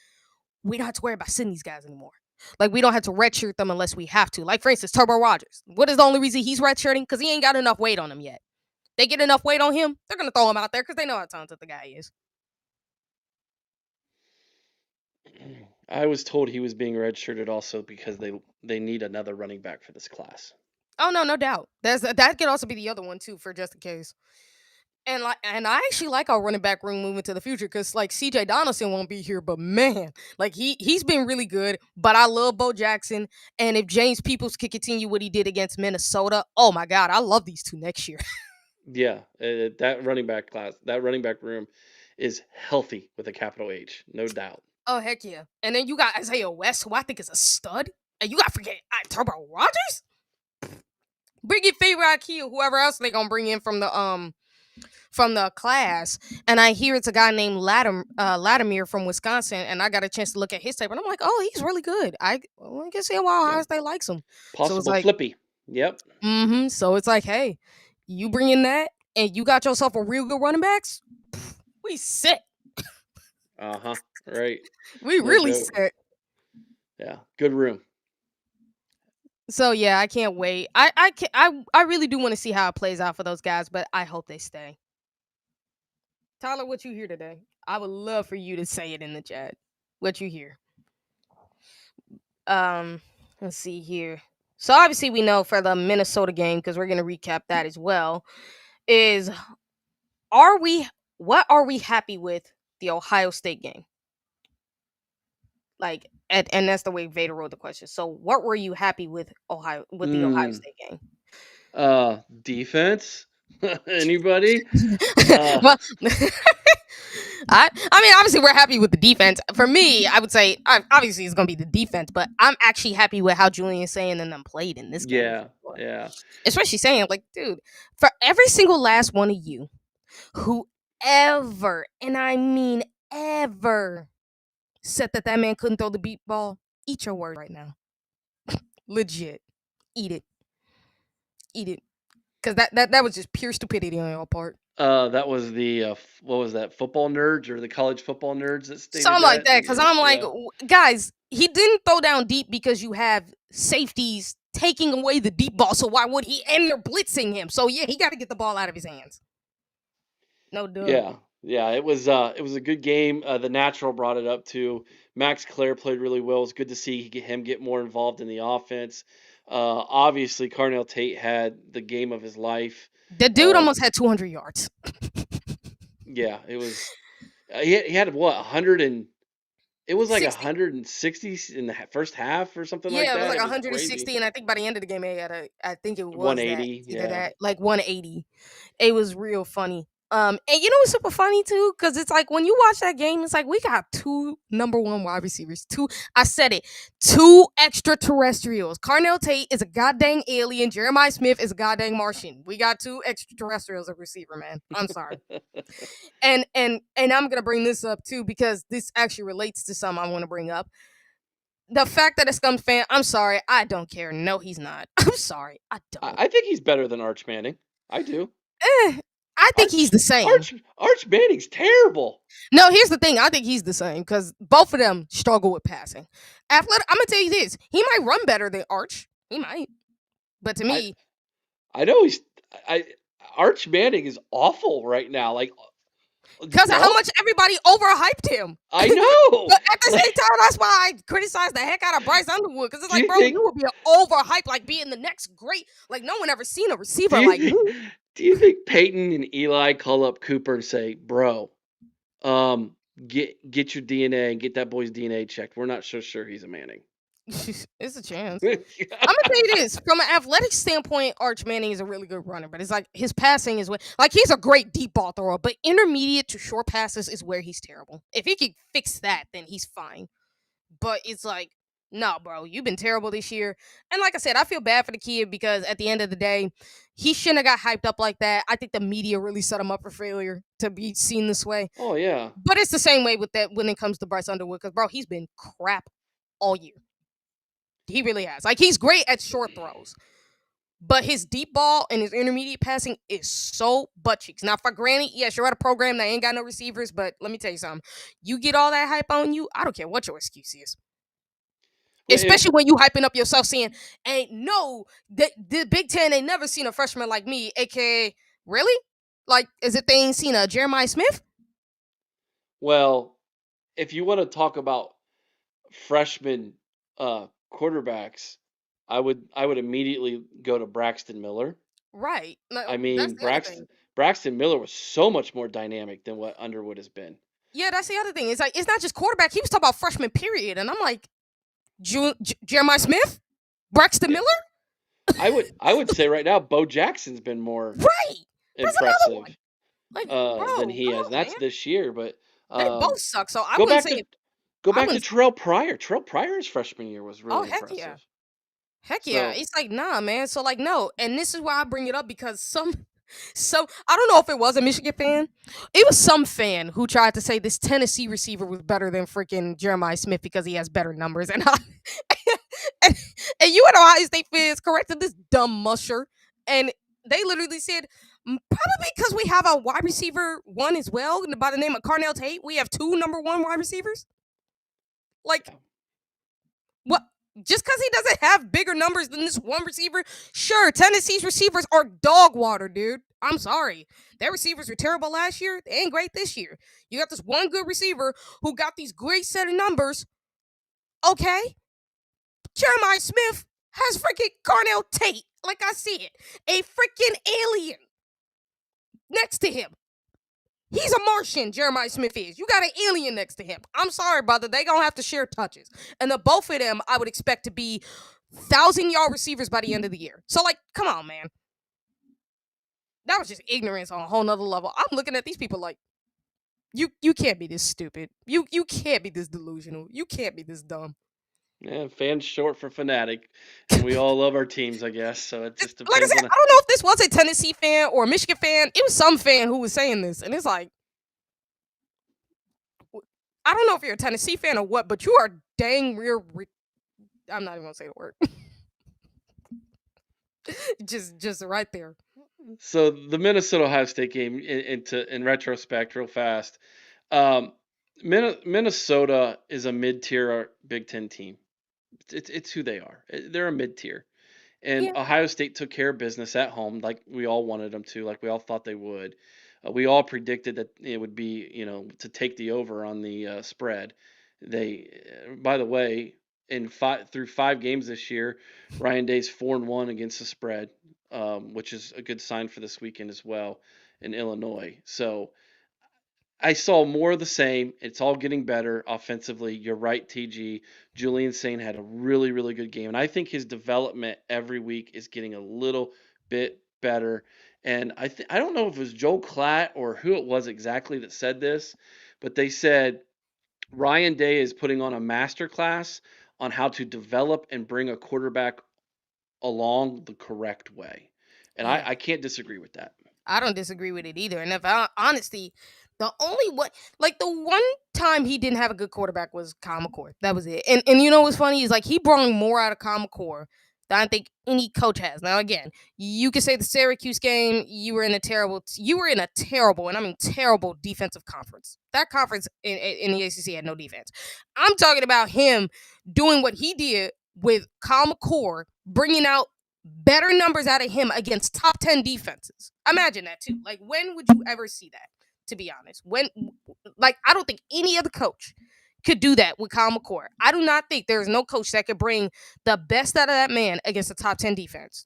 we don't have to worry about sitting these guys anymore. Like, we don't have to redshirt them unless we have to. Like, for instance, Turbo Rogers. What is the only reason he's redshirting? Because he ain't got enough weight on him yet. They get enough weight on him, they're going to throw him out there because they know how talented the guy is. I was told he was being redshirted also because they need another running back for this class. Oh, no doubt. That could also be the other one, too, for just in case. And I actually like our running back room moving to the future because, like, CJ Donaldson won't be here, but man, like, he's been really good. But I love Bo Jackson, and if James Peoples could continue what he did against Minnesota, oh my God, I love these two next year. Yeah, that running back room is healthy with a capital H, no doubt. Oh heck yeah! And then you got Isaiah West, who I think is a stud, and you got to forget Turbo Rogers. Bring in favorite IQ, whoever else they gonna bring in from the class, and I hear it's a guy named Latimer from Wisconsin, and I got a chance to look at his tape, and I'm like, oh, he's really good. I can see why Ohio State likes him. Possible so it's like, flippy. Yep. So it's like, hey, you bring in that, and you got yourself a real good running backs. We set. Right. We really set. Yeah. Good room. So yeah, I can't wait. I really do want to see how it plays out for those guys, but I hope they stay. Tyler, what you hear today? I would love for you to say it in the chat. What you hear? Let's see here. So obviously we know for the Minnesota game, because we're gonna recap that as well, is what are we happy with the Ohio State game? Like, and that's the way Vader wrote the question. So what were you happy with the Ohio State game? Defense? Anybody? Well, I mean, obviously we're happy with the defense. For me, I would say obviously it's gonna be the defense, but I'm actually happy with how Julian Saying and them played in this game. Yeah. Especially Saying, like, dude, for every single last one of you who ever, and I mean ever, said that man couldn't throw the beat ball, eat your word right now. Legit, eat it, because that was just pure stupidity on your part. That was the what was that, football nerds or the college football nerds that stated something like that? Because I'm like, yeah. guys, he didn't throw down deep because you have safeties taking away the deep ball. So why would he? And they're blitzing him. So yeah, he got to get the ball out of his hands. No doubt. Yeah. It was a good game. The Natural brought it up too. Max Clare played really well. It was good to see him get more involved in the offense. Obviously, Carnell Tate had the game of his life. The dude almost had 200 yards. Yeah, it was. He had what, 100 and it was like 160 in the first half or something like that. Yeah, it was like 160, and I think by the end of the game, I think it was 180. That, like 180. It was real funny. And you know what's super funny too? Because it's like when you watch that game, it's like we got two number one wide receivers. I said it. Two extraterrestrials. Carnell Tate is a goddamn alien. Jeremiah Smith is a goddamn Martian. We got two extraterrestrials at receiver, man. I'm sorry. and I'm gonna bring this up too because this actually relates to something I want to bring up. The fact that a Scum fan, I'm sorry, I don't care. No, he's not. I'm sorry, I don't. I think he's better than Arch Manning. I do. I think he's the same. Arch Manning's terrible. No, here's the thing. I think he's the same because both of them struggle with passing. Athletic, I'm gonna tell you this: he might run better than Arch. He might, but to me, I know Arch Manning is awful right now. Like, because of how much everybody overhyped him. I know. But at the same time, that's why I criticize the heck out of Bryce Underwood. Because it's like, bro, you would be overhyped, like being the next great. Like, no one ever seen a receiver like you. Do you think Peyton and Eli call up Cooper and say, bro, get your DNA and get that boy's DNA checked? We're not so sure he's a Manning. It's a chance. I'm gonna tell you this: from an athletic standpoint, Arch Manning is a really good runner, but it's like his passing is like he's a great deep ball thrower, but intermediate to short passes is where he's terrible. If he could fix that, then he's fine. But it's like No, bro, you've been terrible this year. And like I said, I feel bad for the kid because at the end of the day, he shouldn't have got hyped up like that. I think the media really set him up for failure to be seen this way. Oh yeah. But it's the same way with that when it comes to Bryce Underwood, because bro, he's been crap all year. He really has. Like, he's great at short throws, but his deep ball and his intermediate passing is so butt cheeks. Now, for granted, yes, you're at a program that ain't got no receivers, but let me tell you something. You get all that hype on you, I don't care what your excuse is. Well, Especially when you hyping up yourself saying, ain't no, the Big Ten ain't never seen a freshman like me, aka, really? Like, as if they ain't seen a Jeremiah Smith? well, if you want to talk about freshman quarterbacks, I would immediately go to Braxton Miller. Right. I That's mean, the other thing. Braxton Miller was so much more dynamic than what Underwood has been. Yeah, that's the other thing. It's like, it's not just quarterback. He was talking about freshman period. And I'm like, Jeremiah Smith? Braxton Yeah. Miller? I would say right now, Bo Jackson's been more Right. That's another one. impressive Like, bro, than he come has. on, That's man. this year, but They both suck. So I go wouldn't back say to go I back to wouldn't. Terrell Pryor. Terrell Pryor's freshman year was Oh, really heck yeah. impressive. Heck yeah. So It's like, nah, man. So, like, no. And this is why I bring it up because I don't know if it was a Michigan fan. It was some fan who tried to say this Tennessee receiver was better than freaking Jeremiah Smith because he has better numbers. And and, and you and Ohio State fans corrected this dumb musher. And they literally said, probably because we have a wide receiver one as well by the name of Carnell Tate. We have two number one wide receivers. Like, yeah. what? Just because he doesn't have bigger numbers than this one receiver? Sure, Tennessee's receivers are dog water, dude. I'm sorry. Their receivers were terrible last year. They ain't great this year. You got this one good receiver who got these great set of numbers. Okay. Jeremiah Smith has freaking Carnell Tate, like I said, a freaking alien next to him. He's a Martian, Jeremiah Smith is. You got an alien next to him. I'm sorry, brother. They gonna have to share touches. And the both of them, I would expect to be 1,000-yard receivers by the end of the year. So, like, come on, man. That was just ignorance on a whole nother level. I'm looking at these people like, you can't be this stupid. You can't be this delusional. You can't be this dumb. Yeah, fans short for fanatic, and we all love our teams, I guess. So it just Like I depends said, on. I don't know if this was a Tennessee fan or a Michigan fan. It was some fan who was saying this. And it's like, I don't know if you're a Tennessee fan or what, but you are dang real. I'm not even gonna say the word. just right there. So the Minnesota Ohio State game, in retrospect, real fast, um, Minnesota is a mid-tier Big Ten team. It's who they are. They're a mid-tier, and Yeah. Ohio State took care of business at home, like we all wanted them to, like we all thought they would. We all predicted that it would be, to take the over on the spread. By the way, through 5 games this year, Ryan Day's 4-1 against the spread, which is a good sign for this weekend as well in Illinois. So I saw more of the same. It's all getting better offensively. You're right, TG. Julian Sain had a really, really good game. And I think his development every week is getting a little bit better. And I don't know if it was Joe Klatt or who it was exactly that said this, but they said Ryan Day is putting on a master class on how to develop and bring a quarterback along the correct way. And Yeah. I can't disagree with that. I don't disagree with it either. And if honestly, the only one, like the one time he didn't have a good quarterback was Kyle McCord. That was it. And you know what's funny is like he brought more out of Kyle McCord than I think any coach has. Now again, you could say the Syracuse game, you were in a terrible, and I mean terrible defensive conference. That conference in the ACC had no defense. I'm talking about him doing what he did with Kyle McCord, bringing out better numbers out of him against top 10 defenses. Imagine that too. Like, when would you ever see that? To be honest, I don't think any other coach could do that with Kyle McCord. I do not think there's no coach that could bring the best out of that man against a top 10 defense.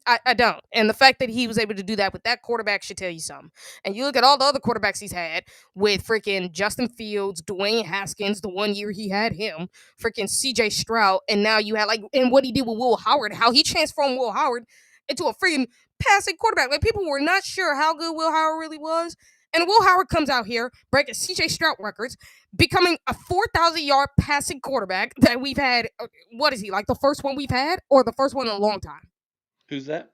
I don't. And the fact that he was able to do that with that quarterback should tell you something. And you look at all the other quarterbacks he's had with freaking Justin Fields, Dwayne Haskins, the one year he had him, freaking CJ Stroud, and now you had and what he did with Will Howard, how he transformed Will Howard into a freaking passing quarterback. Like, people were not sure how good Will Howard really was. And Will Howard comes out here breaking CJ Stroud records, becoming a 4,000-yard passing quarterback that we've had. What is he, like the first one we've had or the first one in a long time? Who's that?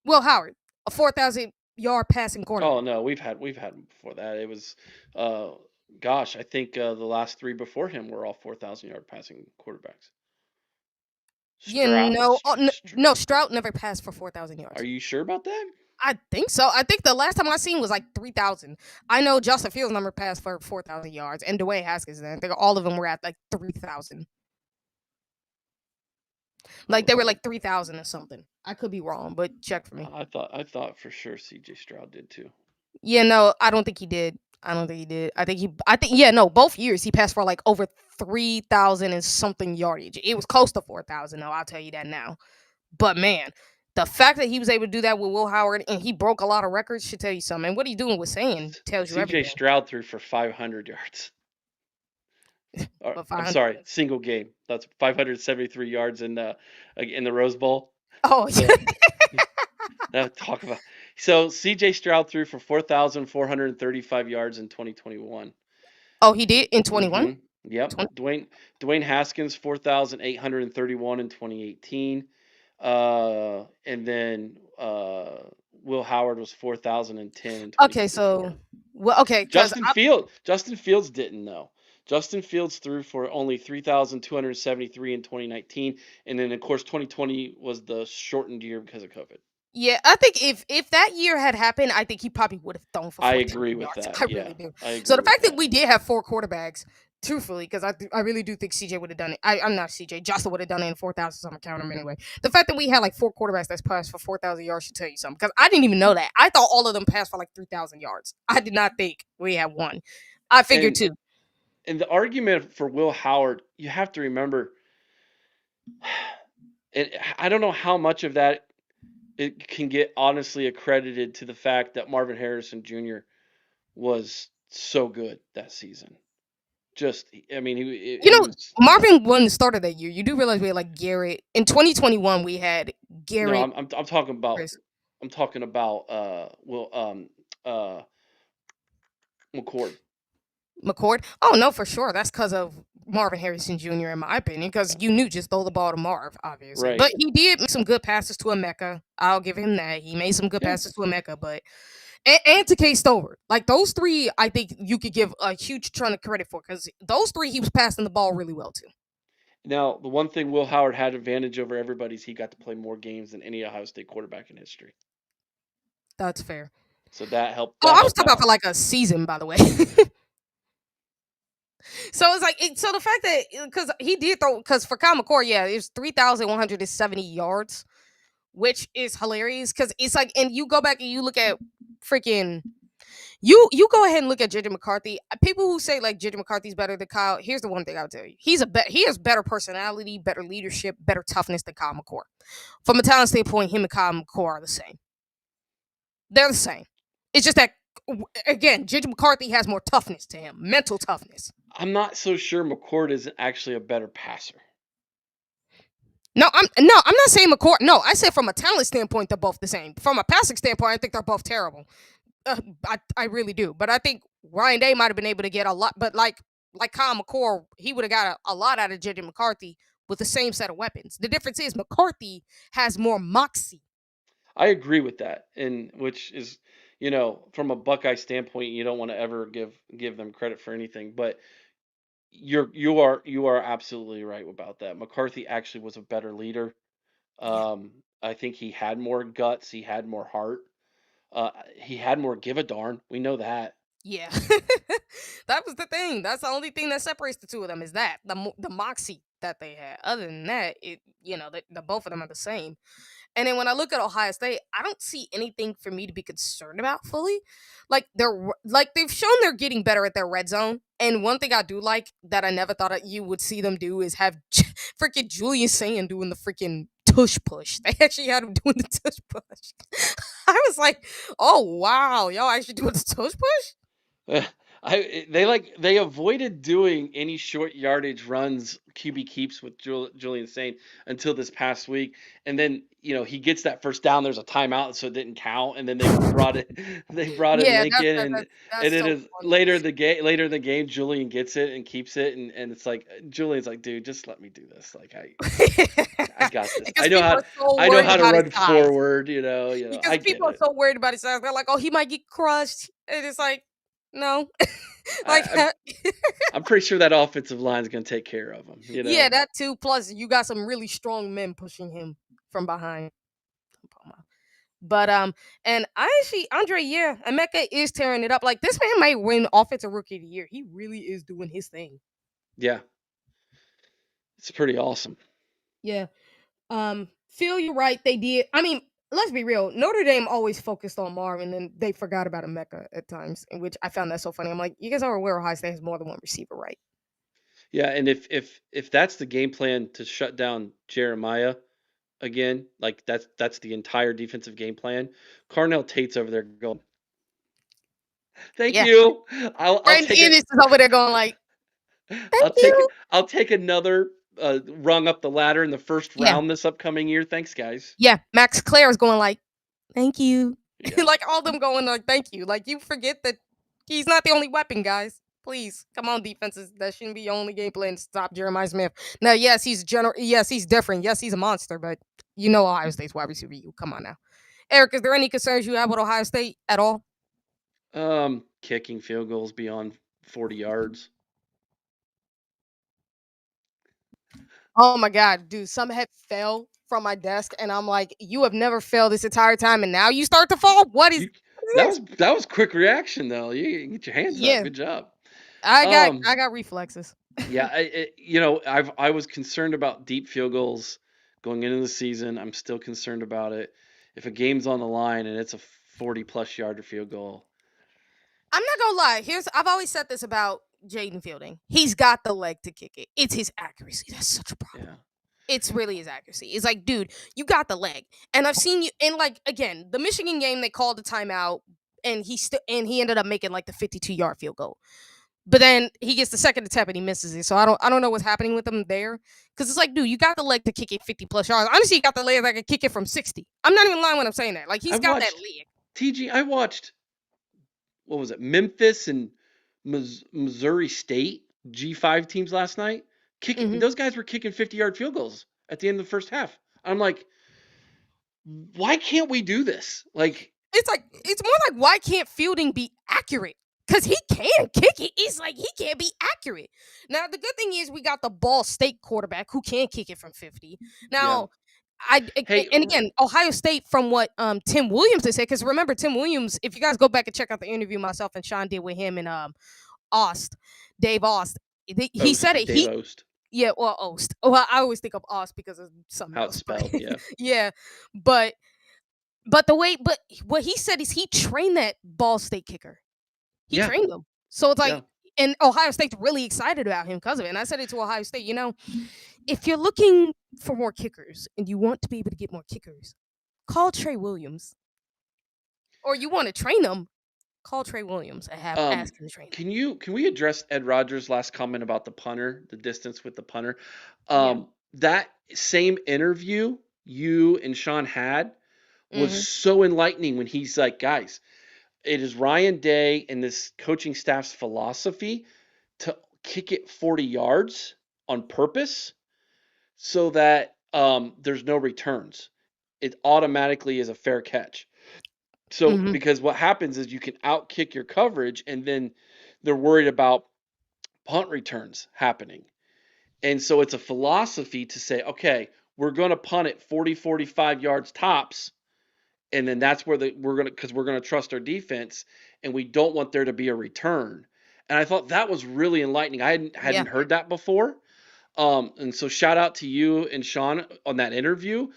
Will Howard, a 4,000-yard passing quarterback. Oh no, we've had him before that. It was, uh, gosh, I think the last three before him were all 4,000-yard passing quarterbacks. Stroud. No, Stroud never passed for 4,000 yards. Are you sure about that? I think so. I think the last time I seen was like 3,000. I know Justin Fields never passed for 4,000 yards, and Dwayne Haskins. I think all of them were at like 3,000. Like they were like 3,000 or something. I could be wrong, but check for me. I thought for sure C.J. Stroud did too. Yeah, no, I don't think he did. I think yeah, no, both years he passed for like over 3,000 and something yardage. It was close to 4,000 though, I'll tell you that now. But man, the fact that he was able to do that with Will Howard and he broke a lot of records should tell you something. And what he's doing with saying tells you C.J. everything. Stroud threw for 500 yards. I'm sorry, single game. That's 573 yards in the Rose Bowl. Oh, yeah. Talk about. So C.J. Stroud threw for 4,435 yards in 2021. Oh, he did in 21? Mm-hmm. Yep. Dwayne Haskins 4,831 in 2018. And then Will Howard was 4,010 in 2024. Okay, so Justin Fields didn't know. Justin Fields threw for only 3,273 in 2019, and then of course 2020 was the shortened year because of COVID. Yeah, I think if that year had happened, I think he probably would have thrown for. I agree with yards. that. I yeah, really do. I agree So the fact with that we did have 4 quarterbacks, truthfully, because I really do think CJ would have done it. I'm not CJ. Justin would have done it in 4,000. So I'm gonna count him anyway. The fact that we had like 4 quarterbacks that's passed for 4,000 yards should tell you something. Because I didn't even know that. I thought all of them passed for like 3,000 yards. I did not think we had one. I figured 2. And the argument for Will Howard, you have to remember, and I don't know how much of that it can get honestly accredited to the fact that Marvin Harrison Jr. was so good that season. Marvin won the start of that year. You do realize we had like Garrett in 2021. We had Garrett. No, I'm talking about. I'm talking about McCord. Oh no, for sure. That's because of Marvin Harrison Jr. in my opinion, because you knew just throw the ball to Marv, obviously. Right. But he did make some good passes to a Mecca. I'll give him that. He made some good passes to a Mecca, but and to K Stover. Like those 3, I think you could give a huge ton of credit for, because those 3 he was passing the ball really well to. Now, the one thing Will Howard had advantage over everybody is he got to play more games than any Ohio State quarterback in history. That's fair. So that helped. I was talking about for like a season, by the way. So it's like, so the fact that, because he did throw, because for Kyle McCord, yeah, it was 3,170 yards, which is hilarious, because it's like, and you go back and you look at freaking, you go ahead and look at JJ McCarthy. People who say like JJ McCarthy's better than Kyle, here's the one thing I'll tell you. He has better personality, better leadership, better toughness than Kyle McCord. From a talent standpoint, him and Kyle McCord are the same. They're the same. It's just that, again, JJ McCarthy has more toughness to him, mental toughness. I'm not so sure McCord is actually a better passer. No, I'm not saying McCord. No, I said from a talent standpoint, they're both the same. From a passing standpoint, I think they're both terrible. I really do. But I think Ryan Day might have been able to get a lot. But like Kyle McCord, he would have got a lot out of JJ McCarthy with the same set of weapons. The difference is McCarthy has more moxie. I agree with that, and which is, from a Buckeye standpoint, you don't want to ever give them credit for anything, but you are absolutely right about that. McCarthy actually was a better leader. I think he had more guts. He had more heart. He had more give a darn. We know that. Yeah, that was the thing. That's the only thing that separates the two of them, is that the moxie that they had. Other than that, the both of them are the same. And then when I look at Ohio State, I don't see anything for me to be concerned about fully. Like they've shown they're getting better at their red zone. And one thing I do like that I never thought you would see them do is have freaking Julian Sand doing the freaking tush push. They actually had him doing the tush push. I was like, oh wow, y'all actually doing the tush push? They avoided doing any short yardage runs QB keeps with Julian Saint until this past week, and then he gets that first down. There's a timeout, so it didn't count. And then they brought it. They brought in Yeah, Lincoln, and that's it so is funny. later in the game. Later in the game, Julian gets it and keeps it, and it's like Julian's like, dude, just let me do this. Like I got this. Because people are so I know worried how to about his run size. forward. I Because get people are it. so worried about his size. They're like, "Oh, he might get crushed." And it's like, no, like I'm I'm pretty sure that offensive line is going to take care of him. yeah, that too. Plus, you got some really strong men pushing him from behind. But and I actually Andre, yeah, Emeka is tearing it up. Like this man might win offensive rookie of the year. He really is doing his thing. Yeah, it's pretty awesome. Yeah. Phil, you're right. They did. I mean, let's be real. Notre Dame always focused on Marvin, and they forgot about Emeka at times, in which I found that so funny. I'm like, you guys are aware Ohio State has more than one receiver, right? Yeah, and if that's the game plan to shut down Jeremiah again, like that's the entire defensive game plan. Carnell Tate's over there going, "Thank Yeah. you. I'll Brandon take it. Ennis is over there going like, thank you. I'll take another rung up the ladder in the first Yeah. round this upcoming year. Thanks, guys." Yeah. Max Clare is going like, thank you. Yeah. Like all them going like, thank you. Like you forget that he's not the only weapon, guys. Please, come on, defenses. That shouldn't be your only game plan to stop Jeremiah Smith. Now, yes, he's general. Yes, he's different. Yes, he's a monster. But Ohio State's wide receiver. You come on now, Eric. Is there any concerns you have with Ohio State at all? Kicking field goals beyond 40 yards. Oh my god, dude! Some had fell from my desk, and I'm like, you have never failed this entire time, and now you start to fall. What is You this? that was quick reaction though. You get your hands up. Yeah, Good job. I got Um, I got reflexes. yeah, I was concerned about deep field goals going into the season. I'm still concerned about it. If a game's on the line and it's a 40+ yarder field goal, I'm not gonna lie. I've always said this about Jaden Fielding. He's got the leg to kick it. It's his accuracy that's such a problem. yeah, It's really his accuracy. It's like, dude, you got the leg, and I've seen you. And like again, the Michigan game, they called a timeout, and he ended up making like the 52-yard field goal. But then he gets the second attempt and he misses it. So I don't know what's happening with him there. Because it's like, dude, you got the leg to kick it 50+ yards. Honestly, you got the leg that can kick it from 60. I'm not even lying when I'm saying that. Like he's I got that watched leg. TG. I watched, what was it, Memphis and Missouri State G5 teams last night. Mhm. Those guys were kicking 50-yard field goals at the end of the first half. I'm like, why can't we do this? Like, It's more like why can't Fielding be accurate? Because he can kick it. It's like he can't be accurate. Now the good thing is we got the Ball State quarterback who can kick it from 50. yeah. Now Hey, and again, Ohio State from what Tim Williams has said, because remember Tim Williams, if you guys go back and check out the interview myself and Sean did with him and Dave Ost, he said it. Dave Oast, Yeah, well, Ost. Well, I always think of Ost because of something how it's else. But spelled. Yeah, yeah, but what he said is he trained that Ball State kicker. He yeah, trained him. So it's yeah. like, and Ohio State's really excited about him because of it. And I said it to Ohio State, if you're looking for more kickers and you want to be able to get more kickers, call Trey Williams. Or you want to train them, call Trey Williams and ask him to train them. Can we address Ed Rogers' last comment about the punter, the distance with the punter? Yeah. That same interview you and Sean had was Hmm. so enlightening when he's like, guys, it is Ryan Day and this coaching staff's philosophy to kick it 40 yards on purpose so that there's no returns. It automatically is a fair catch. So Hmm. because what happens is you can outkick your coverage and then they're worried about punt returns happening. And so it's a philosophy to say, okay, we're going to punt it 40, 45 yards tops. And then that's where we're going to trust our defense and we don't want there to be a return. And I thought that was really enlightening. I hadn't Yeah. heard that before. And so shout out to you and Sean on that interview.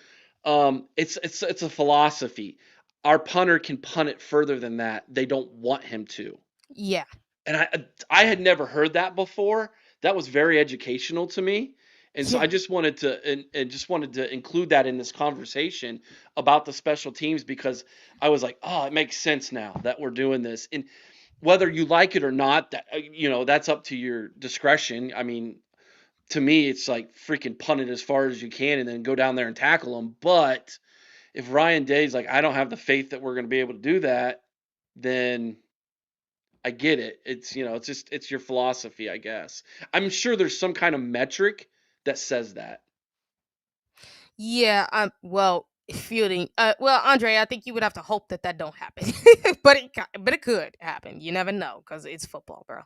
It's a philosophy. Our punter can punt it further than that. They don't want him to. Yeah. And I had never heard that before. That was very educational to me. And so Yeah. I just wanted to and just wanted to include that in this conversation about the special teams because I was like, oh, it makes sense now that we're doing this. And whether you like it or not, that that's up to your discretion. I mean, to me, it's like freaking punt it as far as you can and then go down there and tackle them. But if Ryan Day's like, I don't have the faith that we're going to be able to do that, then I get it. It's, it's your philosophy, I guess. I'm sure there's some kind of metric that says that. Yeah, well, fielding. Well, Andre, I think you would have to hope that that don't happen, but it could happen. You never know because it's football, bro.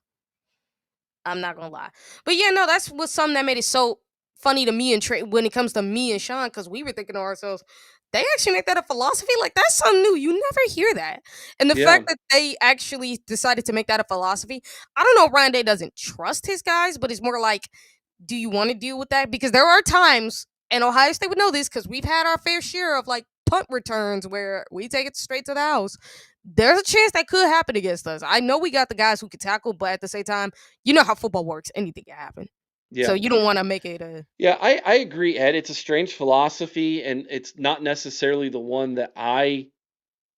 I'm not gonna lie, but yeah, no, that's what something that made it so funny to me and Trey when it comes to me and Sean because we were thinking to ourselves, they actually make that a philosophy. Like that's something new. You never hear that, and the Yeah. fact that they actually decided to make that a philosophy. I don't know if Ryan Day doesn't trust his guys, but it's more like, do you want to deal with that? Because there are times, and Ohio State would know this because we've had our fair share of like punt returns where we take it straight to the house. There's a chance that could happen against us. I know we got the guys who can tackle, but at the same time, you know how football works. Anything can happen. So Yeah. you don't want to make it a Yeah, I agree, Ed. It's a strange philosophy, and it's not necessarily the one that I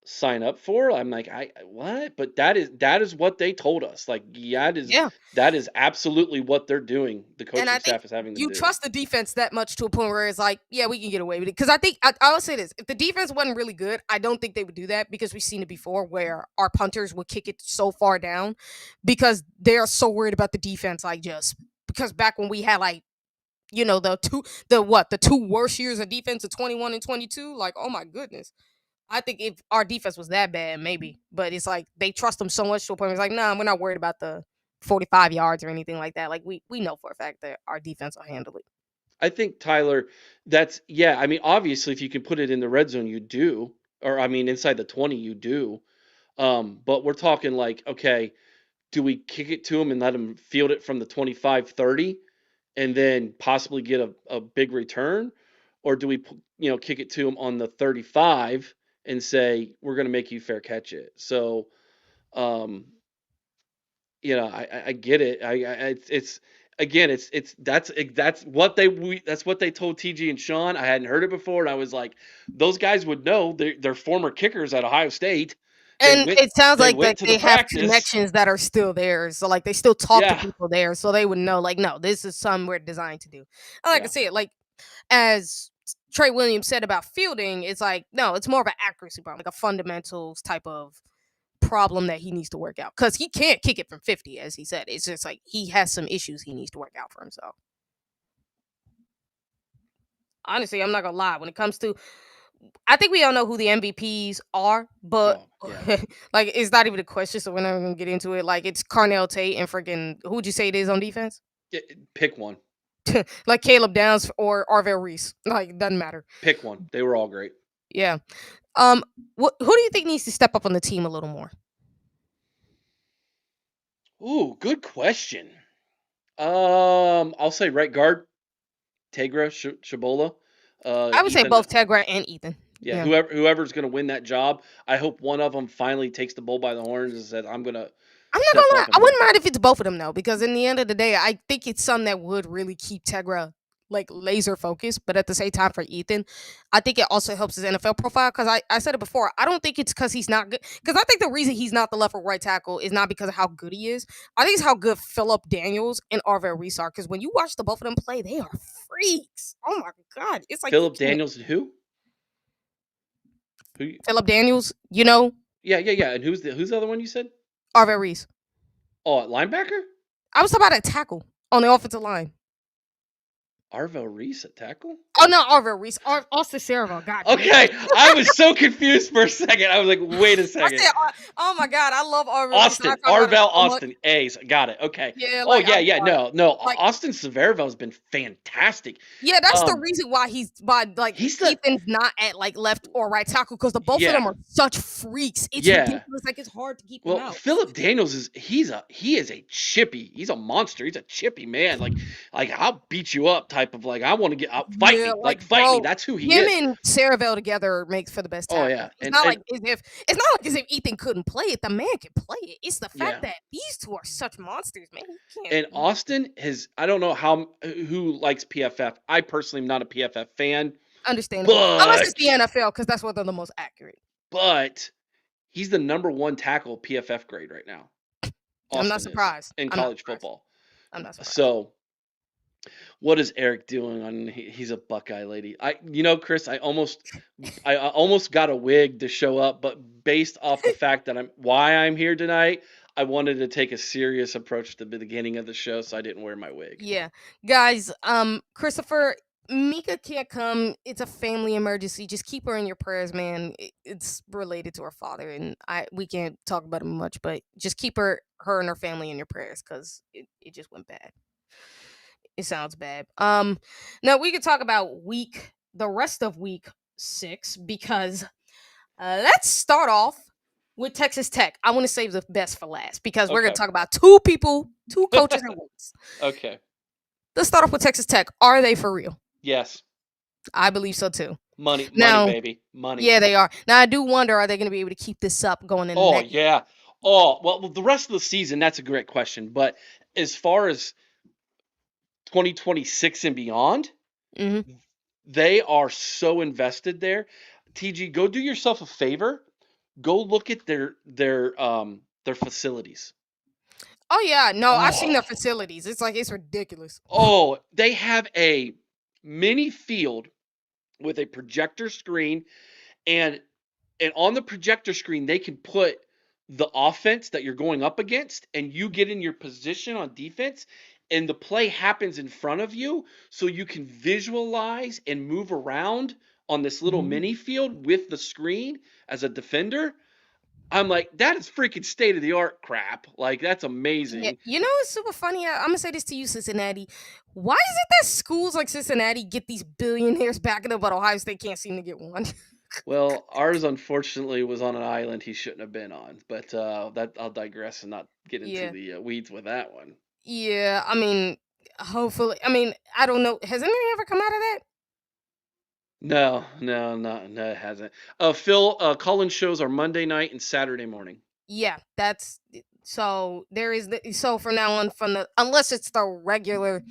sign up for. I'm like, I what? But that is what they told us. Like, yeah, yeah. that is absolutely what they're doing. The And I coaching think staff is having them you do. trust the defense that much to a point where it's like, yeah, we can get away with it. Because I think I'll say this: if the defense wasn't really good, I don't think they would do that because we've seen it before, where our punters would kick it so far down because they are so worried about the defense. Like just because back when we had like the two worst years of defense of 21 and 22, like oh my goodness. I think if our defense was that bad, maybe. But it's like they trust them so much to a point where it's like, nah, we're not worried about the 45 yards or anything like that. Like we know for a fact that our defense will handle it. I think Tyler, that's yeah. I mean, obviously, if you can put it in the red zone, you do, or I mean, inside the 20, you do. But we're talking like, okay, do we kick it to them and let them field it from the 25, 30, and then possibly get a big return? Or do we, kick it to them on the 35 and say, we're going to make you fair catch it? So, um, I get it. It's again, that's what they told TG and Sean. I hadn't heard it before. And I was like, those guys would know. They're former kickers at Ohio State. They And went, it sounds they like went to the they have practice. connections that are still there. So like they still talk to Yeah. people there. So they would know, like, no, this is something we're designed to do. And like I Yeah. said, like as Trey Williams said about fielding, it's like, no, it's more of an accuracy problem, like a fundamentals type of problem that he needs to work out. Because he can't kick it from 50, as he said. It's just like he has some issues he needs to work out for himself. Honestly, I'm not gonna lie. When it comes to I think we all know who the MVPs are, but Oh, yeah. like it's not even a question, so we're not gonna get into it. Like it's Carnell Tate and freaking who would you say it is on defense? Pick one. Like Caleb Downs or Arvell Reese. Like doesn't matter. Pick one. They were all great. Yeah. Who do you think needs to step up on the team a little more? Ooh, good question. I'll say right guard, Tegra Shabola. I would say Ethan. both Tegra and Ethan. Yeah, Yeah. whoever's gonna win that job, I hope one of them finally takes the bull by the horns and says, "I'm gonna I'm not step gonna lie. up I and wouldn't win." mind if it's both of them though, because in the end of the day, I think it's something that would really keep Tegra like laser focused. But at the same time, for Ethan, I think it also helps his NFL profile. Because I said it before, I don't think it's because he's not good. Because I think the reason he's not the left or right tackle is not because of how good he is. I think it's how good Philip Daniels and Arvell Reese are. Because when you watch the both of them play, they are freaks. Oh my god, it's like you Philip can't. Daniels and who? Who? Philip Daniels, you know, Yeah. And who's the other one you said? Arvell Reese. Oh, linebacker? I was talking about a tackle on the offensive line. Arvell Reese at tackle? Oh no, Arvell Reese, Austin Cerevel. God damn. Okay, I was so confused for a second. I was like, wait a I second. said, oh my god, I love Arvell Reese. Austin, I talk about it Arvell so much. Austin, A's. Got it. Okay. Yeah, Oh like yeah, I'm yeah. sorry. No. Like Austin Severville has been fantastic. yeah, that's the Um, reason why like he's the Ethan's not at like left or right tackle because the both of them yeah. are such freaks. It's Yeah. ridiculous. Like it's hard to keep them Well, out. Philip Daniels he is a chippy. He's a monster. He's a chippy man. Like I'll beat you up type of like I want to get out fight Yeah, me. like Like fight me. bro, That's who he him is. and Cerevel together makes for the best Oh tackle. yeah. It's And not and like as if Ethan couldn't play it. The man can play it. It's the fact yeah. that these two are such monsters, man. He can't. And Austin I don't know who likes PFF. I personally am not a PFF fan, Understandable. Unless it's but the NFL, because that's where they're the most accurate. but he's the number one tackle PFF grade right now. I'm not Austin is surprised. in I'm not college surprised. football. I'm not surprised. So What is Eric doing on? He's a Buckeye lady. Chris, I almost got a wig to show up, but based off the fact that I'm here tonight, I wanted to take a serious approach at the beginning of the show, so I didn't wear my wig. Yeah, guys. Christopher, Mika can't come. It's a family emergency. Just keep her in your prayers, man. It's related to her father, and we can't talk about him much, but just keep her and her family in your prayers because it just went bad. It sounds bad. Now we could talk about the rest of week 6 because let's start off with Texas Tech. I want to save the best for last because we're going Okay. to talk about two coaches at once. Okay. Let's start off with Texas Tech. Are they for real? Yes. I believe so too. Money, Now, baby, money. yeah, they are. Now I do wonder, are they going to be able to keep this up going in the Oh next? yeah. Oh well, the rest of the season, that's a great question. But as far as 2026 and beyond, Mm-hmm. they are so invested there. TG, go do yourself a favor. Go look at their facilities. Oh yeah, no, I've seen Oh, their facilities. It's ridiculous. oh, they have a mini field with a projector screen, and on the projector screen they can put the offense that you're going up against, and you get in your position on defense, and the play happens in front of you, so you can visualize and move around on this little Mhm. mini field with the screen as a defender. I'm like, that is freaking state of the art crap. Like, that's Yeah, amazing. you know it's super funny. I'm gonna say this to you, Cincinnati. Why is it that schools like Cincinnati get these billionaires backing up, but Ohio State can't seem to get one? Well, ours unfortunately was on an island he shouldn't have been on, but that I'll digress and not get into Yeah, the weeds with that one. yeah. I mean, hopefully. I mean, I don't know. Has anything ever come out of that? No, no, no, it hasn't. Phil, call-in shows are Monday night and Saturday morning. Yeah, that's so. So from now on, from the unless it's the regular.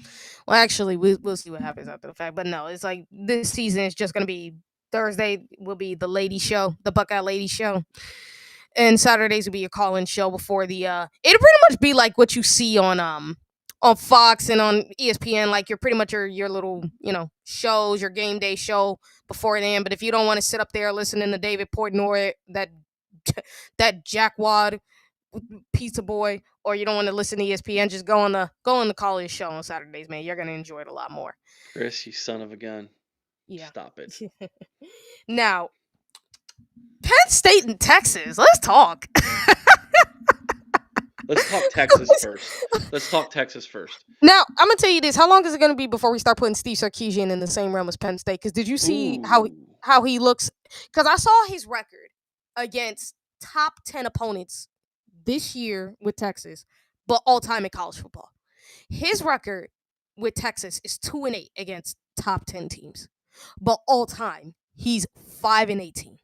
Well, actually, we'll see what happens after the fact. But no, it's like this season is just gonna be Thursday will be the lady show, the Buckeye Ladies Show, and Saturdays will be a call-in show before the. It'll pretty much be like what you see on Fox and on ESPN. Like you're pretty much your little shows, your game day show before it end. But if you don't want to sit up there listening to David Portnoy, that jackwad pizza boy, or you don't want to listen to ESPN, just go on the college show on Saturdays, man. You're gonna enjoy it a lot more. Chris, you son of a gun. Yeah. Stop it. Now, Penn State and Texas. Let's talk. Let's talk Texas first. Let's talk Texas first. Now, I'm gonna tell you this. How long is it gonna be before we start putting Steve Sarkisian in the same realm as Penn State? Because did you see Ooh. how he looks? Because I saw his record against top 10 opponents this year with Texas, but all time in college football. His record with Texas is 2-8 against top 10 teams, but all time he's 5-18.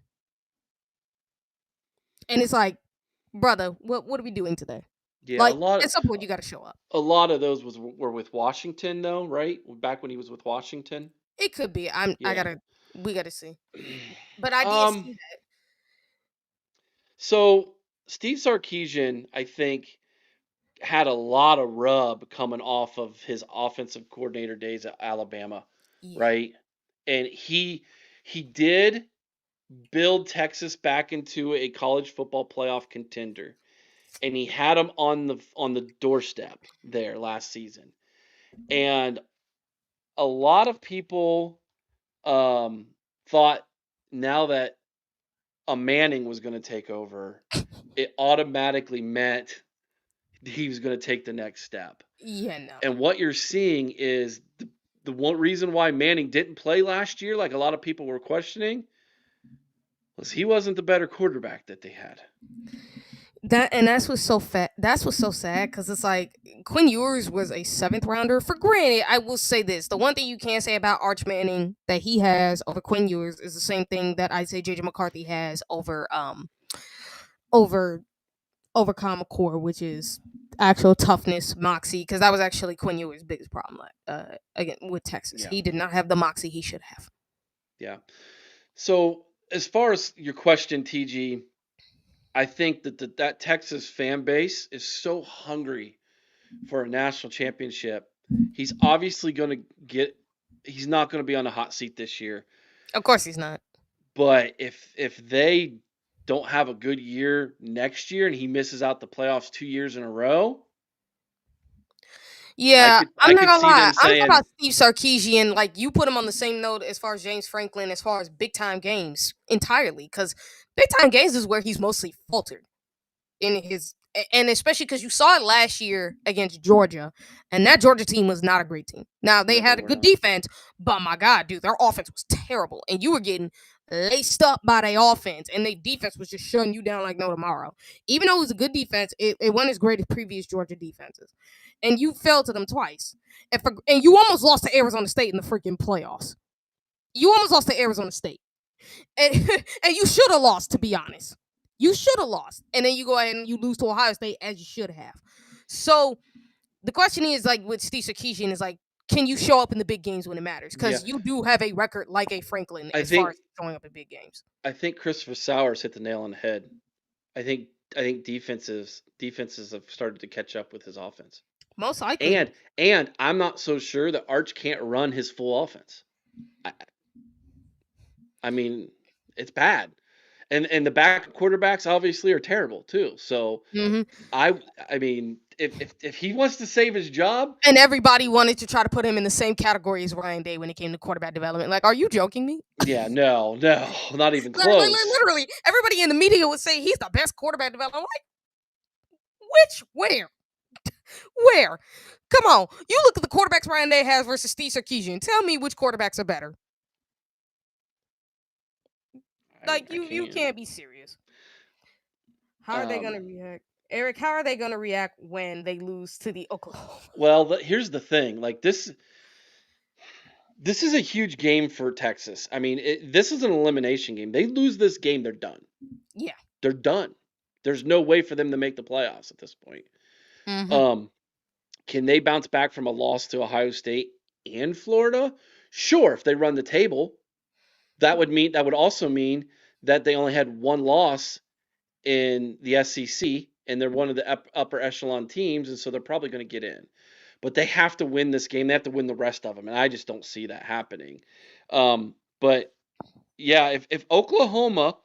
And it's like, brother, what are we doing today? Yeah, Like at some point you got to show up. a lot of those were with Washington though, right? Back when he was with Washington. It could be. I Yeah. gotta. We gotta see. But I did see that. So Steve Sarkisian, I think, had a lot of rub coming off of his offensive coordinator days at Alabama, Yeah. right? And he did build Texas back into a college football playoff contender, and he had them on the doorstep there last season. And a lot of people thought now that a Manning was going to take over, it automatically meant he was going to take the next step. Yeah, no. And what you're seeing is the one reason why Manning didn't play last year, like a lot of people were questioning, was he wasn't the better quarterback that they had. That's what's so fat. That's what's so sad because it's like Quinn Ewers was a 7th rounder. For granted, I will say this: the one thing you can't say about Arch Manning that he has over Quinn Ewers is the same thing that I say JJ McCarthy has over Common Core, which is actual toughness, moxie. Because that was actually Quinn Ewers' biggest problem. Again with Texas, Yeah. he did not have the moxie he should have. Yeah. So as far as your question, TG, I think that Texas fan base is so hungry for a national championship He's obviously going to get. He's not going to be on a hot seat this year. Of course he's not. But if they don't have a good year next year and he misses out the playoffs 2 years in a row, Yeah, I I'm not could gonna see lie. them I'm talking saying, about Steve Sarkisian. Like you put him on the same note as far as James Franklin, as far as big time games entirely, because big time games is where he's mostly faltered in his, and especially because you saw it last year against Georgia, and that Georgia team was not a great team. Now they no, they had a were good not. defense, but my God, dude, their offense was terrible, and you were getting laced up by their offense, and their defense was just shutting you down like no tomorrow. Even though it was a good defense, it wasn't as great as previous Georgia defenses, and you fell to them twice, and you almost lost to Arizona State in the freaking playoffs. You almost lost to Arizona State, and and you should have lost, to be honest. You should have lost. And then you go ahead and you lose to Ohio State as you should have. So the question is, like, with Steve Sarkisian is like, can you show up in the big games when it matters? Yeah. Because you do have a record like a Franklin I as far think as showing up in big games. I think Christopher Sowers hit the nail on the head. I think defenses have started to catch up with his offense. Most likely. And I'm not so sure that Arch can't run his full offense. I mean, it's bad. And the back quarterbacks obviously are terrible too. So Mhm. I mean, if he wants to save his job, And everybody wanted to try to put him in the same category as Ryan Day when it came to quarterback development. Like, are you joking me? yeah, no, not even Literally, close. literally, everybody in the media would say he's the best quarterback development. I'm like, where? Where? Come on. You look at the quarterbacks Ryan Day has versus Steve Sarkisian. Tell me which quarterbacks are better. Like, you can't be serious. How are they going to react? Eric, how are they going to react when they lose to the Oklahoma? Well, here's the thing. Like this is a huge game for Texas. I mean, this is an elimination game. They lose this game, they're done. Yeah. They're done. There's no way for them to make the playoffs at this point. Mhm. Can they bounce back from a loss to Ohio State and Florida? Sure, if they run the table. That would also mean that they only had one loss in the SEC, and they're one of the upper echelon teams, and so they're probably going to get in. But they have to win this game. They have to win the rest of them, and I just don't see that happening. But yeah, if Oklahoma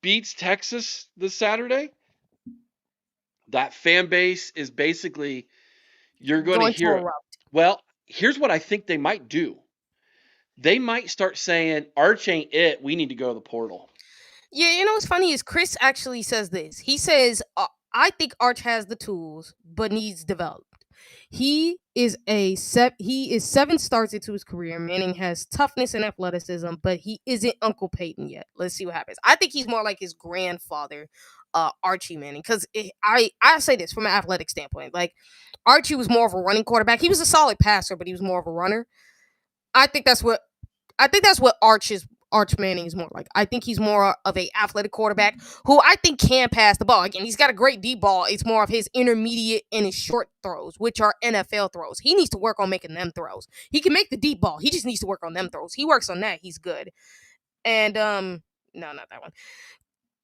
beats Texas this Saturday, that fan base is basically you're going to hear. Well, here's what I think they might do. They might start saying, Arch ain't it. We need to go to the portal. Yeah, you know what's funny is Chris actually says this. He says, I think Arch has the tools, but needs developed. He is 7 starts into his career. Manning has toughness and athleticism, but he isn't Uncle Peyton yet. Let's see what happens. I think he's more like his grandfather, Archie Manning, because I say this from an athletic standpoint. Like, Archie was more of a running quarterback. He was a solid passer, but he was more of a runner. I think that's what Arch Manning is more like. I think he's more of a athletic quarterback who I think can pass the ball. Again, he's got a great deep ball. It's more of his intermediate and his short throws, which are NFL throws. He needs to work on making them throws. He can make the deep ball. He just needs to work on them throws. He works on that. He's good. And no, not that one.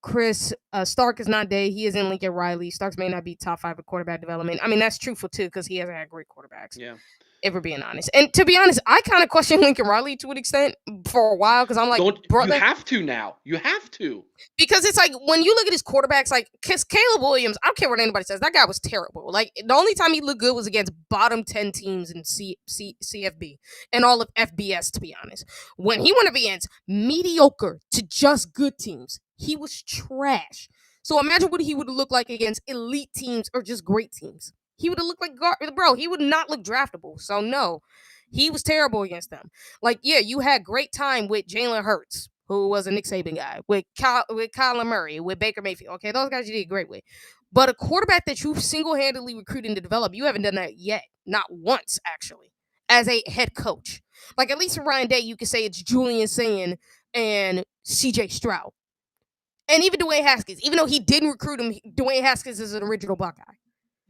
Chris Stark is not Day. He is in Lincoln Riley. Starks may not be top 5 of quarterback development. I mean, that's truthful too because he hasn't had great quarterbacks. Yeah. If we're being honest. And to be honest, I kind of question Lincoln Riley to an extent for a while because I'm like, you have to now. You have to. Because it's like when you look at his quarterbacks, like Caleb Williams, I don't care what anybody says, that guy was terrible. Like the only time he looked good was against bottom 10 teams in CFB and all of FBS, to be honest. When he went up against mediocre to just good teams, he was trash. So imagine what he would look like against elite teams or just great teams. He would have looked like bro. He would not look draftable. So no, he was terrible against them. Like, yeah, you had great time with Jalen Hurts, who was a Nick Saban guy, with Kyler Murray, with Baker Mayfield. Okay, those guys you did great with. But a quarterback that you single-handedly recruited and developed, you haven't done that yet. Not once, actually, as a head coach. Like, at least for Ryan Day, you could say it's Julian Sayin and C.J. Stroud. And even Dwayne Haskins. Even though he didn't recruit him, Dwayne Haskins is an original Buckeye.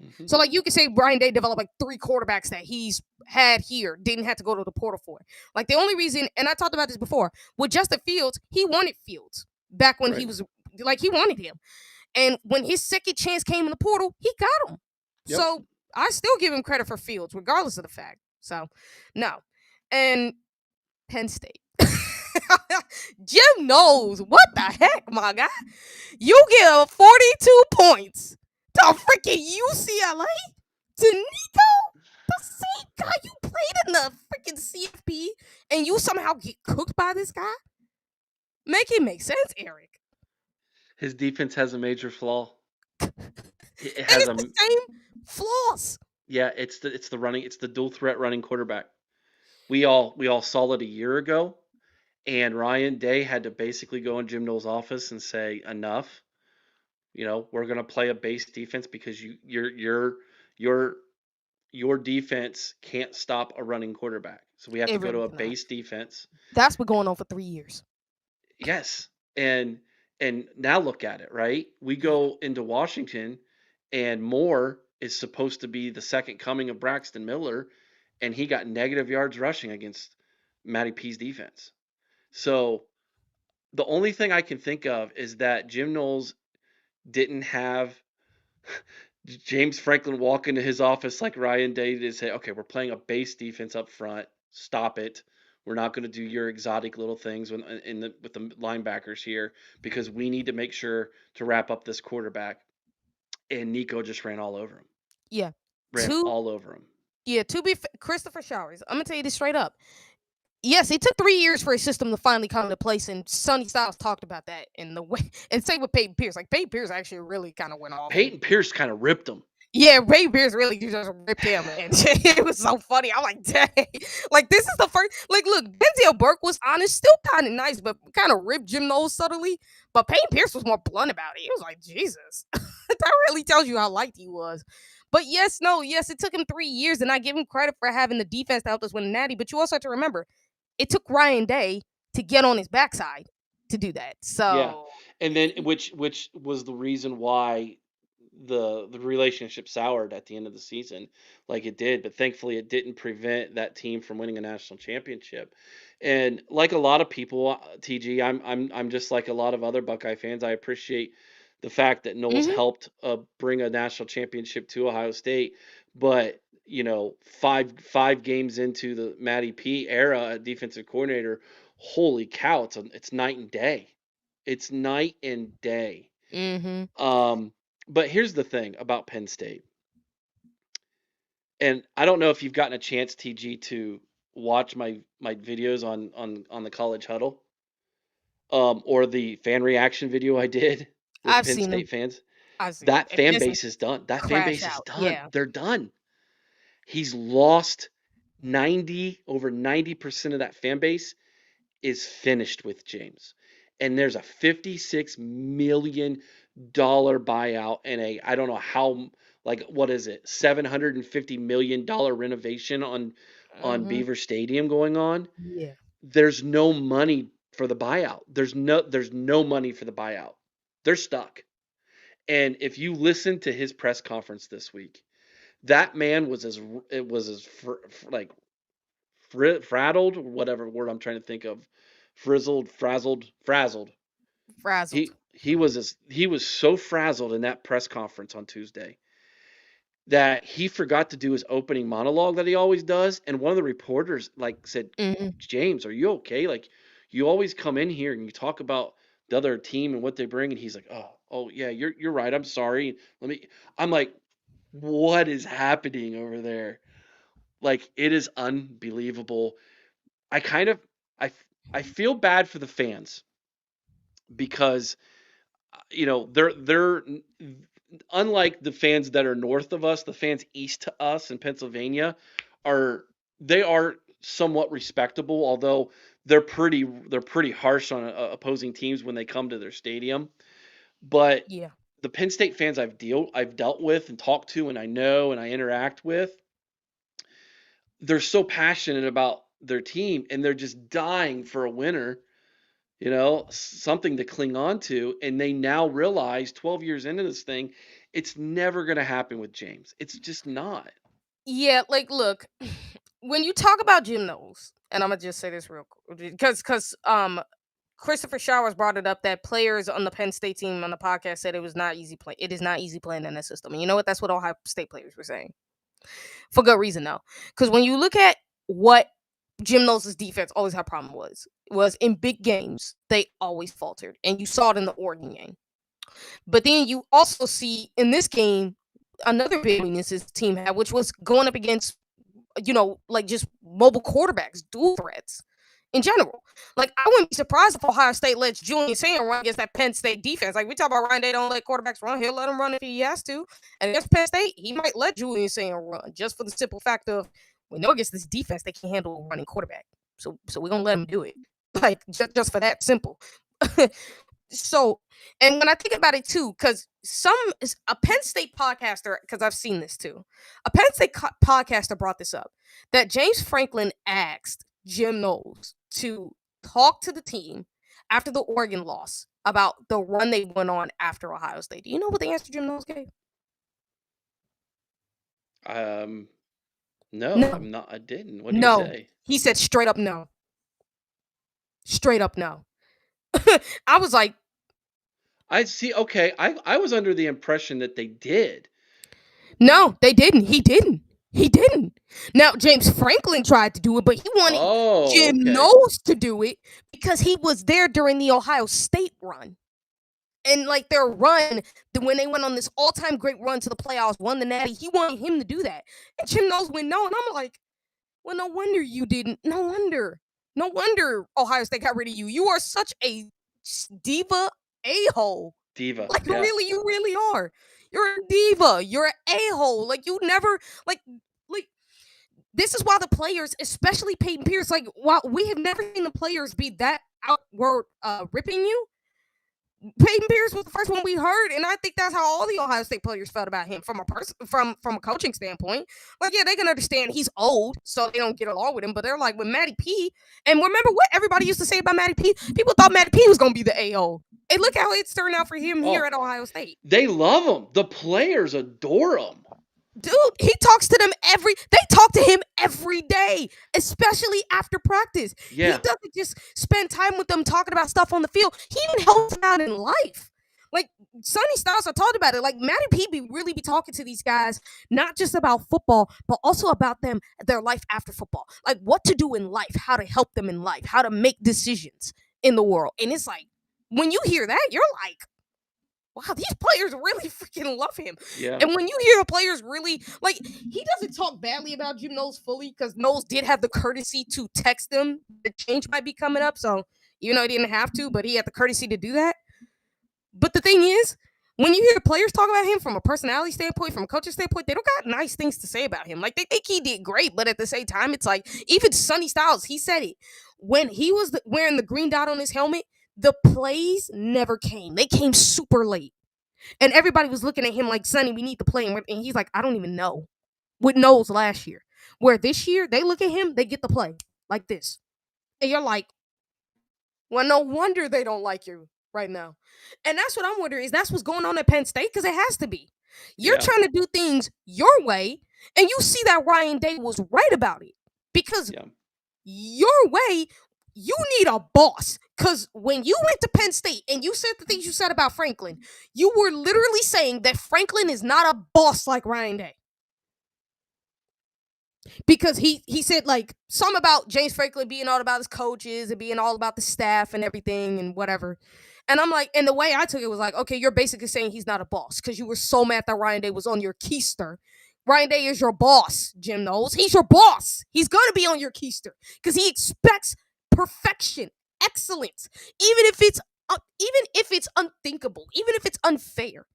Mm-hmm. So, like, you could say Brian Day developed like 3 quarterbacks that he's had here, didn't have to go to the portal for. Like, the only reason, and I talked about this before, with Justin Fields, he wanted Fields back when he was, like, he wanted him. And when his second chance came in the portal, he got him. Yep. So, I still give him credit for Fields, regardless of the fact. So, no. And Penn State. Jim knows what the heck, my guy. You give 42 points to freaking UCLA to Nico, the same guy you played in the freaking CFP, and you somehow get cooked by this guy. Make it make sense, Eric. His defense has a major flaw. It And has it's the same flaws. yeah, it's the dual threat running quarterback. We all saw it a year ago, and Ryan Day had to basically go in Jim Knowles' office and say, enough. We're gonna play a base defense because your defense can't stop a running quarterback. So we have to It go to really a cannot. base defense. That's been going on for 3 years. Yes. And now look at it, right? We go into Washington and Moore is supposed to be the second coming of Braxton Miller, and he got negative yards rushing against Matty P's defense. So the only thing I can think of is that Jim Knowles didn't have James Franklin walk into his office like Ryan Day did and say, okay, we're playing a base defense up front. Stop it. We're not going to do your exotic little things with the linebackers here because we need to make sure to wrap up this quarterback. And Nico just ran all over him. Yeah. Ran all over him. Yeah, Christopher Showers, I'm going to tell you this straight up. Yes, it took 3 years for his system to finally come into place, and Sonny Styles talked about that in the way. And same with Peyton Pierce. Like, Peyton Pierce actually really kind of went off. Peyton Pierce kind of ripped him. Yeah, Peyton Pierce really just ripped him, and it was so funny. I'm like, dang. Like, this is the first. Like, look, Denzel Burke was honest, still kind of nice, but kind of ripped Jim Knowles subtly. But Peyton Pierce was more blunt about it. He was like, Jesus. That really tells you how liked he was. But yes, it took him 3 years, and I give him credit for having the defense to help us win the Natty. But you also have to remember, it took Ryan Day to get on his backside to do that. So yeah, and then which was the reason why the relationship soured at the end of the season like it did, but thankfully it didn't prevent that team from winning a national championship. And like a lot of people, TG, I'm just like a lot of other Buckeye fans. I appreciate the fact that Knowles helped bring a national championship to Ohio State, but five games into the Matty P era at defensive coordinator, holy cow, it's night and day. It's night and day. But here's the thing about Penn State. And I don't know if you've gotten a chance, TG, to watch my videos on the college huddle. Or the fan reaction video I did with I've Penn seen State them. fans. I've seen That them. fan It's base is done. That fan crash base is out. done. Yeah. They're done. He's lost over 90% of that fan base is finished with James. And there's a $56 million buyout and I don't know how, like, what is it, $750 million renovation on Beaver Stadium going on. Yeah. There's no money for the buyout. There's no money for the buyout. They're stuck. And if you listen to his press conference this week, that man was frazzled, whatever word I'm trying to think of, frazzled. He was so frazzled in that press conference on Tuesday that he forgot to do his opening monologue that he always does. And one of the reporters said, James, are you okay? Like, you always come in here and you talk about the other team and what they bring. And he's like, oh yeah, you're right. I'm sorry. I'm like, what is happening over there? Like, it is unbelievable. I feel bad for the fans because, they're unlike the fans that are north of us. The fans east to us in Pennsylvania are somewhat respectable, although they're pretty harsh on opposing teams when they come to their stadium. But Yeah. the Penn State fans I've dealt with and talked to and I know and I interact with, they're so passionate about their team and they're just dying for a winner, something to cling on to. And they now realize 12 years into this thing, it's never going to happen with James. It's just not. Yeah, like, look, when you talk about Jim Knowles, and I'm gonna just say this real quick, because Christopher Showers brought it up that players on the Penn State team on the podcast said it was not easy play. It is not easy playing in that system. And you know what? That's what Ohio State players were saying. For good reason, though. Because when you look at what Jim Knowles' defense always had a problem was in big games, they always faltered. And you saw it in the Oregon game. But then you also see in this game another big weakness his team had, which was going up against, like just mobile quarterbacks, dual threats in general. Like, I wouldn't be surprised if Ohio State lets Julian Sander run against that Penn State defense. Like, we talk about Ryan Day don't let quarterbacks run. He'll let him run if he has to. And against Penn State, he might let Julian Sander run just for the simple fact of we know against this defense they can't handle a running quarterback. So we're going to let him do it. Like, just for that simple. So, and when I think about it too, because a Penn State podcaster, because I've seen this too, a Penn State podcaster brought this up, that James Franklin asked Jim Knowles to talk to the team after the Oregon loss about the run they went on after Ohio State. Do you know what the answer Jim Knowles gave? No, I'm not. I didn't. What did he say? He said straight up no. Straight up no. I was like, I see. Okay, I was under the impression that they did. No, they didn't. He didn't. Now, James Franklin tried to do it, but he wanted Jim Knowles to do it because he was there during the Ohio State run. And like their run, when they went on this all-time great run to the playoffs, won the Natty, he wanted him to do that. And Jim Knowles went no, and I'm like, well, no wonder you didn't. No wonder Ohio State got rid of you. You are such a diva a-hole. Diva. Like, really, you really are. You're a diva. You're an a-hole. Like, you never, like, this is why the players, especially Peyton Pierce, like, while we have never seen the players be that outward ripping you, Peyton Pierce was the first one we heard, and I think that's how all the Ohio State players felt about him from a coaching standpoint. Like, yeah, they can understand he's old, so they don't get along with him, but they're like, with Matty P, and remember what everybody used to say about Matty P? People thought Matty P was going to be the A-hole. And look how it's turned out for him here at Ohio State. They love him. The players adore him. Dude, they talk to him every day, especially after practice. Yeah. He doesn't just spend time with them talking about stuff on the field. He even helps them out in life. Like, Sonny Styles, I talked about it. Like, Matty P really be talking to these guys, not just about football, but also about their life after football. Like, what to do in life, how to help them in life, how to make decisions in the world. And it's like, when you hear that, you're like, wow, these players really freaking love him. Yeah. And when you hear the players really, like, he doesn't talk badly about Jim Knowles fully because Knowles did have the courtesy to text them the change might be coming up. So, he didn't have to, but he had the courtesy to do that. But the thing is, when you hear the players talk about him from a personality standpoint, from a coaching standpoint, they don't got nice things to say about him. Like, they think he did great, but at the same time, it's like, even Sonny Styles, he said it. When he was wearing the green dot on his helmet, the plays never came. They came super late. And everybody was looking at him like, Sonny, we need to play him. And he's like, I don't even know. With Knowles last year. Where this year, they look at him, they get the play. Like this. And you're like, well, no wonder they don't like you right now. And that's what I'm wondering, is that's what's going on at Penn State? Because it has to be. You're trying to do things your way, and you see that Ryan Day was right about it. Because your way, you need a boss. Because when you went to Penn State and you said the things you said about Franklin, you were literally saying that Franklin is not a boss like Ryan Day. Because he said, like, some about James Franklin being all about his coaches and being all about the staff and everything and whatever. And I'm like, and the way I took it was like, okay, you're basically saying he's not a boss because you were so mad that Ryan Day was on your keister. Ryan Day is your boss, Jim Knowles. He's your boss. He's going to be on your keister because he expects perfection, excellence, even if it's unthinkable, even if it's unfair.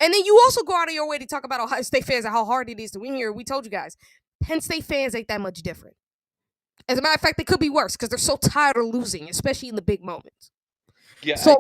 And then you also go out of your way to talk about Ohio State fans and how hard it is to win here. We told you guys, Penn State fans ain't that much different. As a matter of fact, they could be worse because they're so tired of losing, especially in the big moments. Yeah, so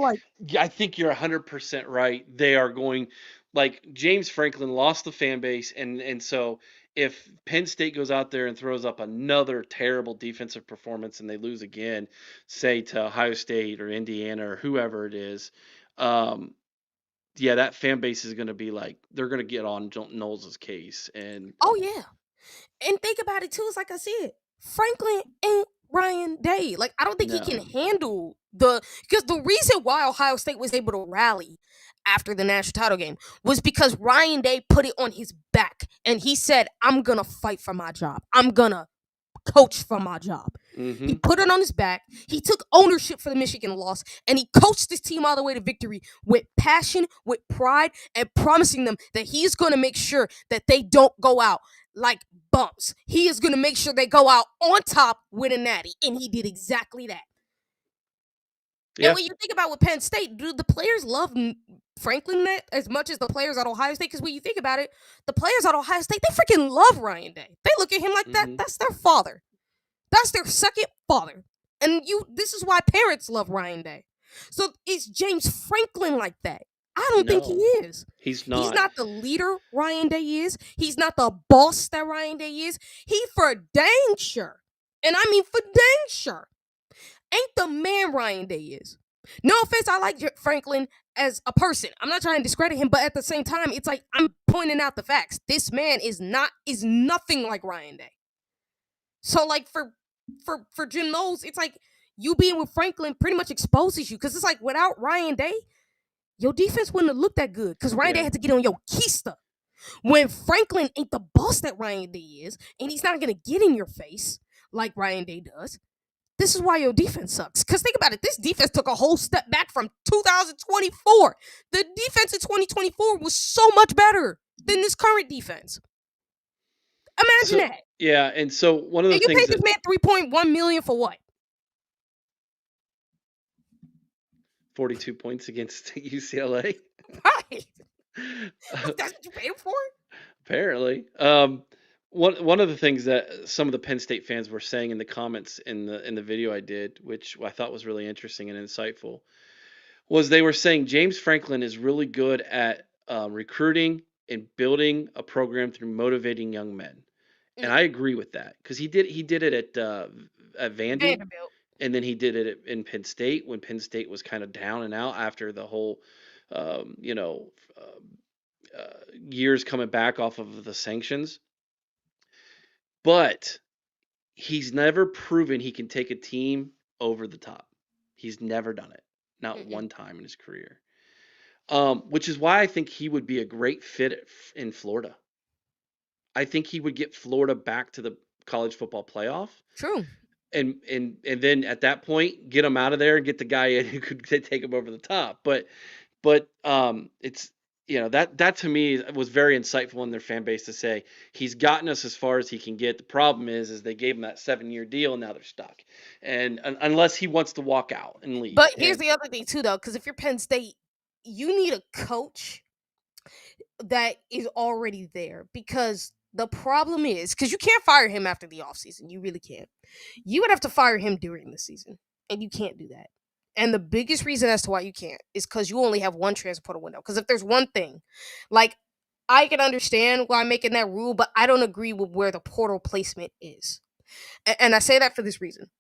I think you're 100% right. They are going, like, James Franklin lost the fan base, and so if Penn State goes out there and throws up another terrible defensive performance and they lose again, say to Ohio State or Indiana or whoever it is, that fan base is going to be like, they're going to get on Knowles' case. And and think about it too. It's like I said, Franklin ain't Ryan Day. Like, I don't think he can handle because the reason why Ohio State was able to rally after the national title game was because Ryan Day put it on his back and he said, I'm gonna fight for my job. I'm gonna coach for my job. Mm-hmm. He put it on his back. He took ownership for the Michigan loss, and he coached his team all the way to victory with passion, with pride, and promising them that he is going to make sure that they don't go out like bumps. He is going to make sure they go out on top with a natty, and he did exactly that. Yeah. And when you think about with Penn State, do the players love Franklin that as much as the players at Ohio State? Because when you think about it, the players at Ohio State, they freaking love Ryan Day. They look at him like that. Mhm. That's their father. That's their second father. And this is why parents love Ryan Day. So is James Franklin like that? I don't think he No. is. He's not. He's not the leader Ryan Day is. He's not the boss that Ryan Day is. He for dang sure, and I mean for dang sure, ain't the man Ryan Day is. No offense, I like Franklin as a person. I'm not trying to discredit him, but at the same time, it's like I'm pointing out the facts. This man is nothing like Ryan Day. So like for Jim Knowles, it's like you being with Franklin pretty much exposes you because it's like without Ryan Day, your defense wouldn't have looked that good because Ryan Day had to get on your keister. When Franklin ain't the boss that Ryan Day is, and he's not gonna get in your face like Ryan Day does. This is why your defense sucks. Because think about it, this defense took a whole step back from 2024. The defense in 2024 was so much better than this current defense. Imagine that. Yeah, and so one of the And you things paid this man $3.1 million for what? 42 points against UCLA. Right. That's what you paid him for? Apparently. One of the things that some of the Penn State fans were saying in the comments in the video I did, which I thought was really interesting and insightful, was they were saying James Franklin is really good at recruiting and building a program through motivating young men. And I agree with that because he did it at Vandy, Vanderbilt. and then he did it in Penn State when Penn State was kind of down and out after the whole, years coming back off of the sanctions. But he's never proven he can take a team over the top. He's never done it, not one time in his career. Which is why I think he would be a great fit in Florida. I think he would get Florida back to the college football playoff. True. And then at that point, get him out of there and get the guy in who could take him over the top. But it's that to me was very insightful in their fan base to say he's gotten us as far as he can get. The problem is they gave him that 7-year deal and now they're stuck. And unless he wants to walk out and leave. But here's the other thing too, though, because if you're Penn State, you need a coach that is already there because the problem is because you can't fire him after the offseason. You really can't. You would have to fire him during the season, and you can't do that. And the biggest reason as to why you can't is because you only have one transfer portal window. Because if there's one thing, like I can understand why I'm making that rule, but I don't agree with where the portal placement is. And I say that for this reason.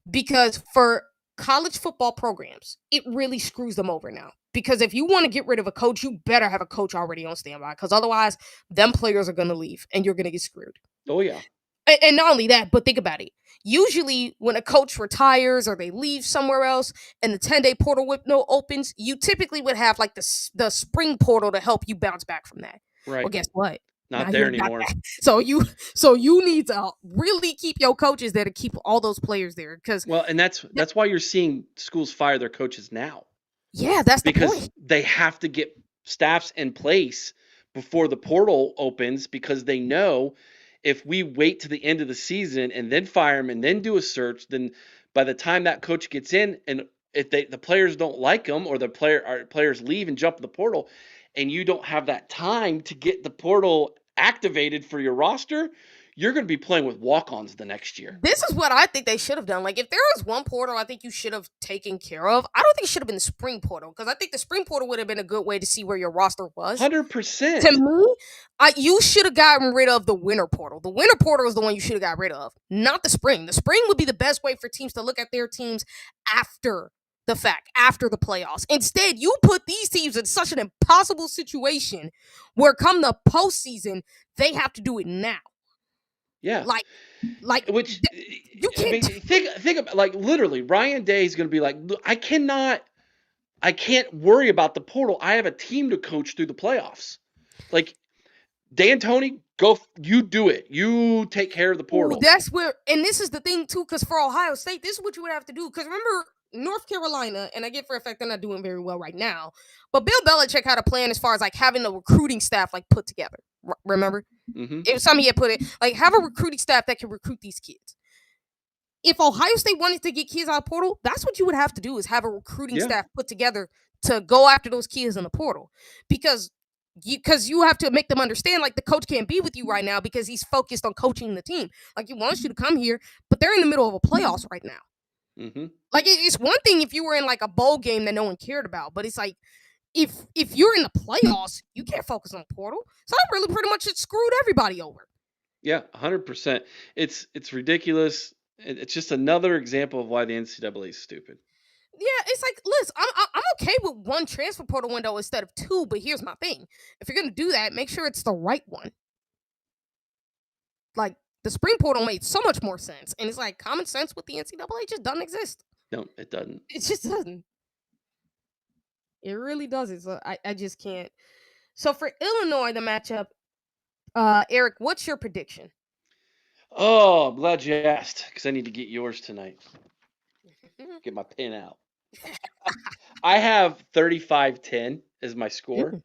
Because for college football programs, it really screws them over now. Because if you want to get rid of a coach, you better have a coach already on standby. Because otherwise, them players are going to leave and you're going to get screwed. Oh, yeah. And not only that, but think about it. Usually when a coach retires or they leave somewhere else and the 10-day portal window opens, you typically would have like the spring portal to help you bounce back from that. Right. Well, guess what? Not there anymore. So you need to really keep your coaches there to keep all those players there. And that's why you're seeing schools fire their coaches now. Yeah, that's the point. Because they have to get staffs in place before the portal opens because they know if we wait to the end of the season and then fire him and then do a search, then by the time that coach gets in and if the players don't like him or players leave and jump in the portal and you don't have that time to get the portal activated for your roster, you're going to be playing with walk-ons the next year. This is what I think they should have done. Like, if there was one portal I think you should have taken care of, I don't think it should have been the spring portal because I think the spring portal would have been a good way to see where your roster was. 100%. To me, you should have gotten rid of the winter portal. The winter portal is the one you should have got rid of, not the spring. The spring would be the best way for teams to look at their teams after the fact, after the playoffs. Instead, you put these teams in such an impossible situation where come the postseason, they have to do it now. Yeah. Like Which You I can't. mean, think about, like, literally, Ryan Day is going to be like, "Look, I can't worry about the portal. I have a team to coach through the playoffs. Like, D'Antoni, you do it. You take care of the Ooh, portal." that's where, and this is the thing too, because for Ohio State, this is what you would have to do. Because remember, North Carolina, and I get for a fact they're not doing very well right now, but Bill Belichick had a plan as far as like having the recruiting staff like put together. Remember, Mm-hmm. it was something he had put it like have a recruiting staff that can recruit these kids. If Ohio State wanted to get kids out of portal, that's what you would have to do is have a recruiting Yeah. staff put together to go after those kids in the portal, because you have to make them understand like the coach can't be with you right now because he's focused on coaching the team. Like he wants you to come here, but they're in the middle of a playoffs right now. Mm-hmm. Like it's one thing if you were in like a bowl game that no one cared about, but it's like if you're in the playoffs, you can't focus on portal. So that really pretty much screwed everybody over. Yeah, 100%. It's ridiculous. It's just another example of why the NCAA is stupid. Yeah, it's like, listen, I'm okay with one transfer portal window instead of two, but here's my thing: if you're gonna do that, make sure it's the right one. Like the spring portal made so much more sense, and it's like common sense with the NCAA just doesn't exist. No, it doesn't. It just doesn't. It really doesn't. So I just can't. So for Illinois, the matchup, Eric, what's your prediction? Oh, I'm glad you asked because I need to get yours tonight. Get my pen out. I have 35-10 as my score.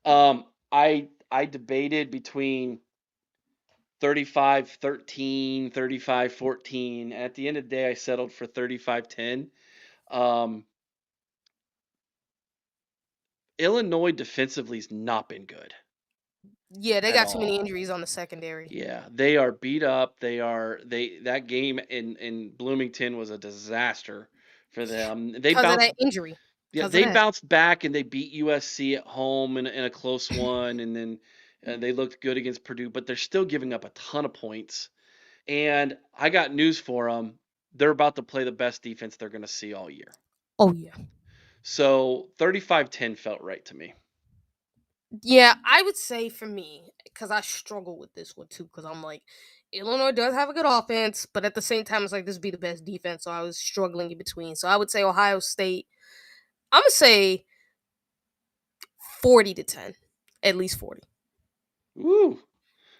I debated between 35-13, 35-14. At the end of the day, I settled for 35-10. Illinois defensively has not been good. Yeah, they At got too many all. injuries on the secondary. Yeah, they are beat up. That game in Bloomington was a disaster for them. They Because of bounced that injury. Yeah, Because of they that. bounced back and they beat USC at home in a close one, and then they looked good against Purdue, but they're still giving up a ton of points. And I got news for them. They're about to play the best defense they're going to see all year. Oh yeah. So 35-10 felt right to me. Yeah, I would say for me, because I struggle with this one too, because I'm like, Illinois does have a good offense, but at the same time, it's like this would be the best defense. So I was struggling in between. So I would say Ohio State. I'm gonna say 40-10, at least 40. Woo.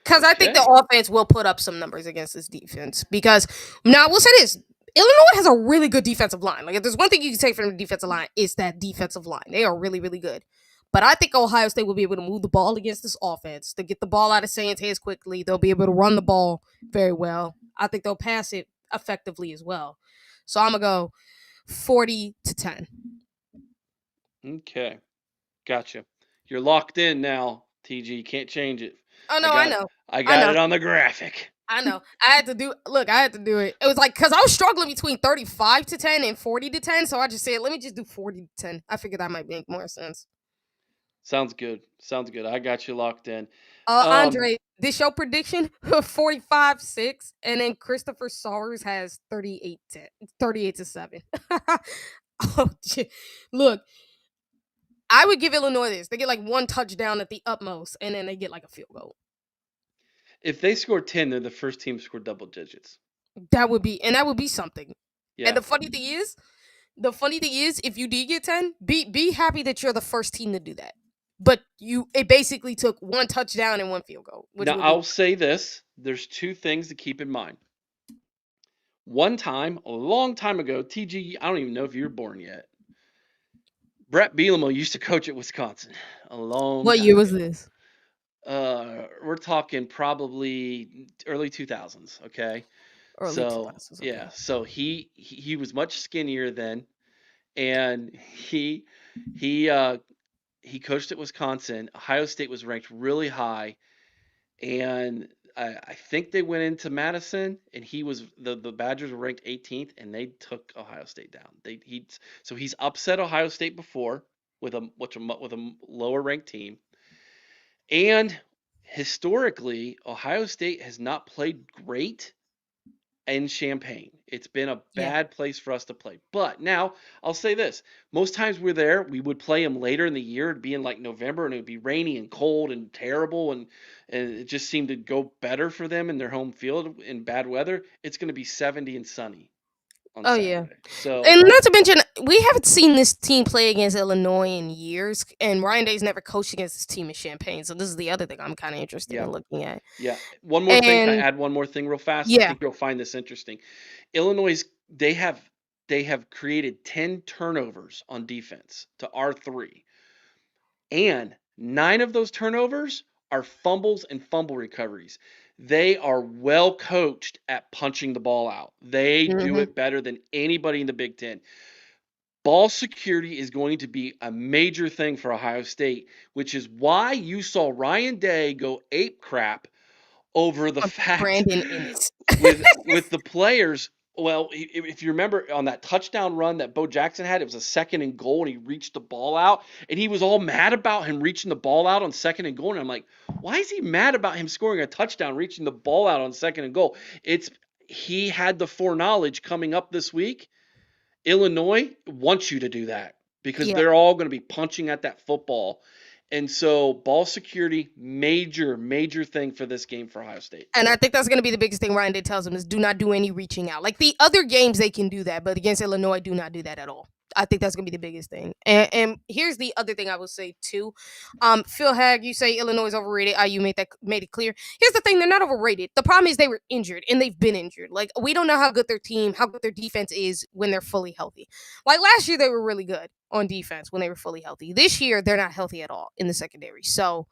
Because I think the Okay. offense will put up some numbers against this defense. Because now we'll say this: Illinois has a really good defensive line. Like if there's one thing you can take from the defensive line, it's that defensive line. They are really, really good. But I think Ohio State will be able to move the ball against this offense to get the ball out of Sands' hands quickly. They'll be able to run the ball very well. I think they'll pass it effectively as well. So I'm gonna go 40-10. Okay. Gotcha. You're locked in now, TG. You can't change it. Oh no, I know. I I got know. it on the graphic. I know. I had to do. Look, I had to do it. It was like because I was struggling between 35-10 and 40-10. So I just said, let me just do 40-10. I figured that might make more sense. Sounds good. Sounds good. I got you locked in. Andre, this your prediction? 45-6, and then Christopher Sawyers has 38-7. Oh, look, I would give Illinois this. They get like one touchdown at the utmost, and then they get like a field goal. If they score 10, they're the first team to score double digits. That would be something. Yeah. And the funny thing is, if you did get 10, be happy that you're the first team to do that. But it basically took one touchdown and one field goal. Now, I'll say this. There's two things to keep in mind. One time, a long time ago, TG, I don't even know if you were born yet. Brett Bielema used to coach at Wisconsin. What year was this? We're talking probably early 2000s, okay? Early 2000s. Okay. Yeah, so he was much skinnier then, and he coached at Wisconsin. Ohio State was ranked really high, and I think they went into Madison, and the Badgers were ranked 18th, and they took Ohio State down. So he's upset Ohio State before with a lower ranked team, and historically Ohio State has not played great in Champaign. It's been a Yeah. bad place for us to play. But now I'll say this: most times we're there, we would play them later in the year. It'd be in like November, and it would be rainy and cold and terrible, and it just seemed to go better for them in their home field in bad weather. It's going to be 70 and sunny on Oh yeah. Saturday. So And not to mention, we haven't seen this team play against Illinois in years, and Ryan Day's never coached against this team in Champaign. So this is the other thing I'm kind of interested yeah, in looking at. yeah. One more thing. Can I And add one more thing real fast? I yeah, think you'll find this interesting. Illinois, they have they have created 10 turnovers on defense to our 3. And 9 of those turnovers are fumbles and fumble recoveries. They are well coached at punching the ball out. They do hmm it better than anybody in the Big Ten. Ball security is going to be a major thing for Ohio State, which is why you saw Ryan Day go ape crap over the fact Brandon Ennis. with the players. Well, if you remember on that touchdown run that Bo Jackson had, it was a 2nd and goal, and he reached the ball out, and he was all mad about him reaching the ball out on 2nd and goal. And I'm like, why is he mad about him scoring a touchdown, reaching the ball out on 2nd and goal? He had the foreknowledge coming up this week. Illinois wants you to do that because Yeah. they're all going to be punching at that football. And so ball security, major thing for this game for Ohio State. And I think that's going to be the biggest thing Ryan Day tells them is do not do any reaching out. Like the other games, they can do that, but against Illinois, do not do that at all. I think that's going to be the biggest thing. And here's the other thing I will say too. Phil Hagg, you say Illinois is overrated. You made it clear. Here's the thing: they're not overrated. The problem is they were injured and they've been injured. Like we don't know how good how good their defense is when they're fully healthy. Like last year, they were really good on defense when they were fully healthy. This year, they're not healthy at all in the secondary. So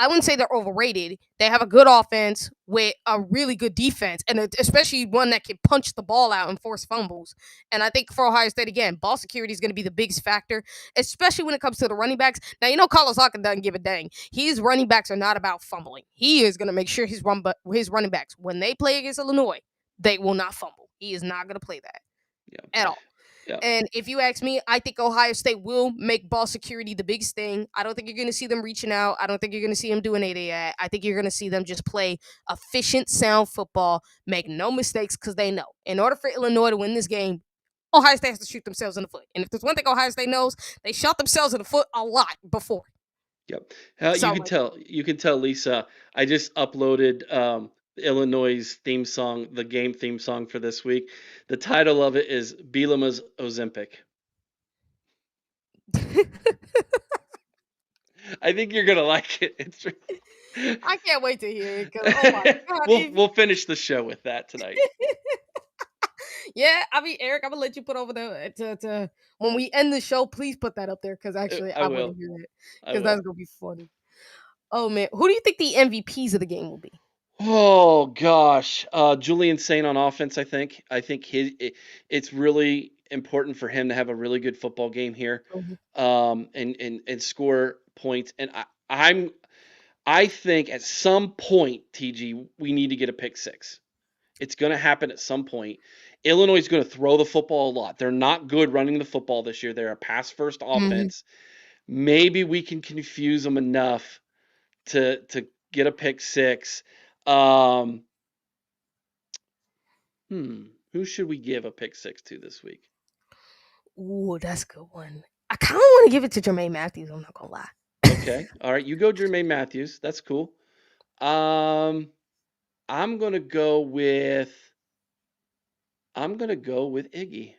I wouldn't say they're overrated. They have a good offense with a really good defense, and especially one that can punch the ball out and force fumbles. And I think for Ohio State, again, ball security is going to be the biggest factor, especially when it comes to the running backs. Now, you know, Carlos Hawkins doesn't give a dang. His running backs are not about fumbling. He is going to make sure his running backs, when they play against Illinois, they will not fumble. He is not going to play that Yeah. at all. Yeah. And if you ask me, I think Ohio State will make ball security the biggest thing. I don't think you're going to see them reaching out. I don't think you're going to see them doing anything. I think you're going to see them just play efficient, sound football, make no mistakes because they know. In order for Illinois to win this game, Ohio State has to shoot themselves in the foot. And if there's one thing Ohio State knows, they shot themselves in the foot a lot before. Yep. So, You can tell, Lisa. I just uploaded Illinois' theme song, the game theme song for this week. The title of it is Bielema's Ozempic. I think you're gonna like it. It's I can't wait to hear it. 'Cause, oh my God. we'll finish the show with that tonight. Yeah, I mean, Eric, I'm gonna let you put over to when we end the show. Please put that up there because actually I I want will. to hear it I because will. that's gonna be funny. Oh man, who do you think the MVPs of the game will be? Oh gosh, Julian Saint on offense. I think it's really important for him to have a really good football game here, and score points. And I think at some point, TG, we need to get a pick six. It's going to happen at some point. Illinois is going to throw the football a lot. They're not good running the football this year. They're a pass first offense. Maybe we can confuse them enough to get a pick six. Who should we give a pick six to this week? Ooh, that's a good one. I kind of want to give it to Jermaine Matthews. I'm not gonna lie. Okay, all right, you go Jermaine Matthews. That's cool. I'm gonna go with Iggy.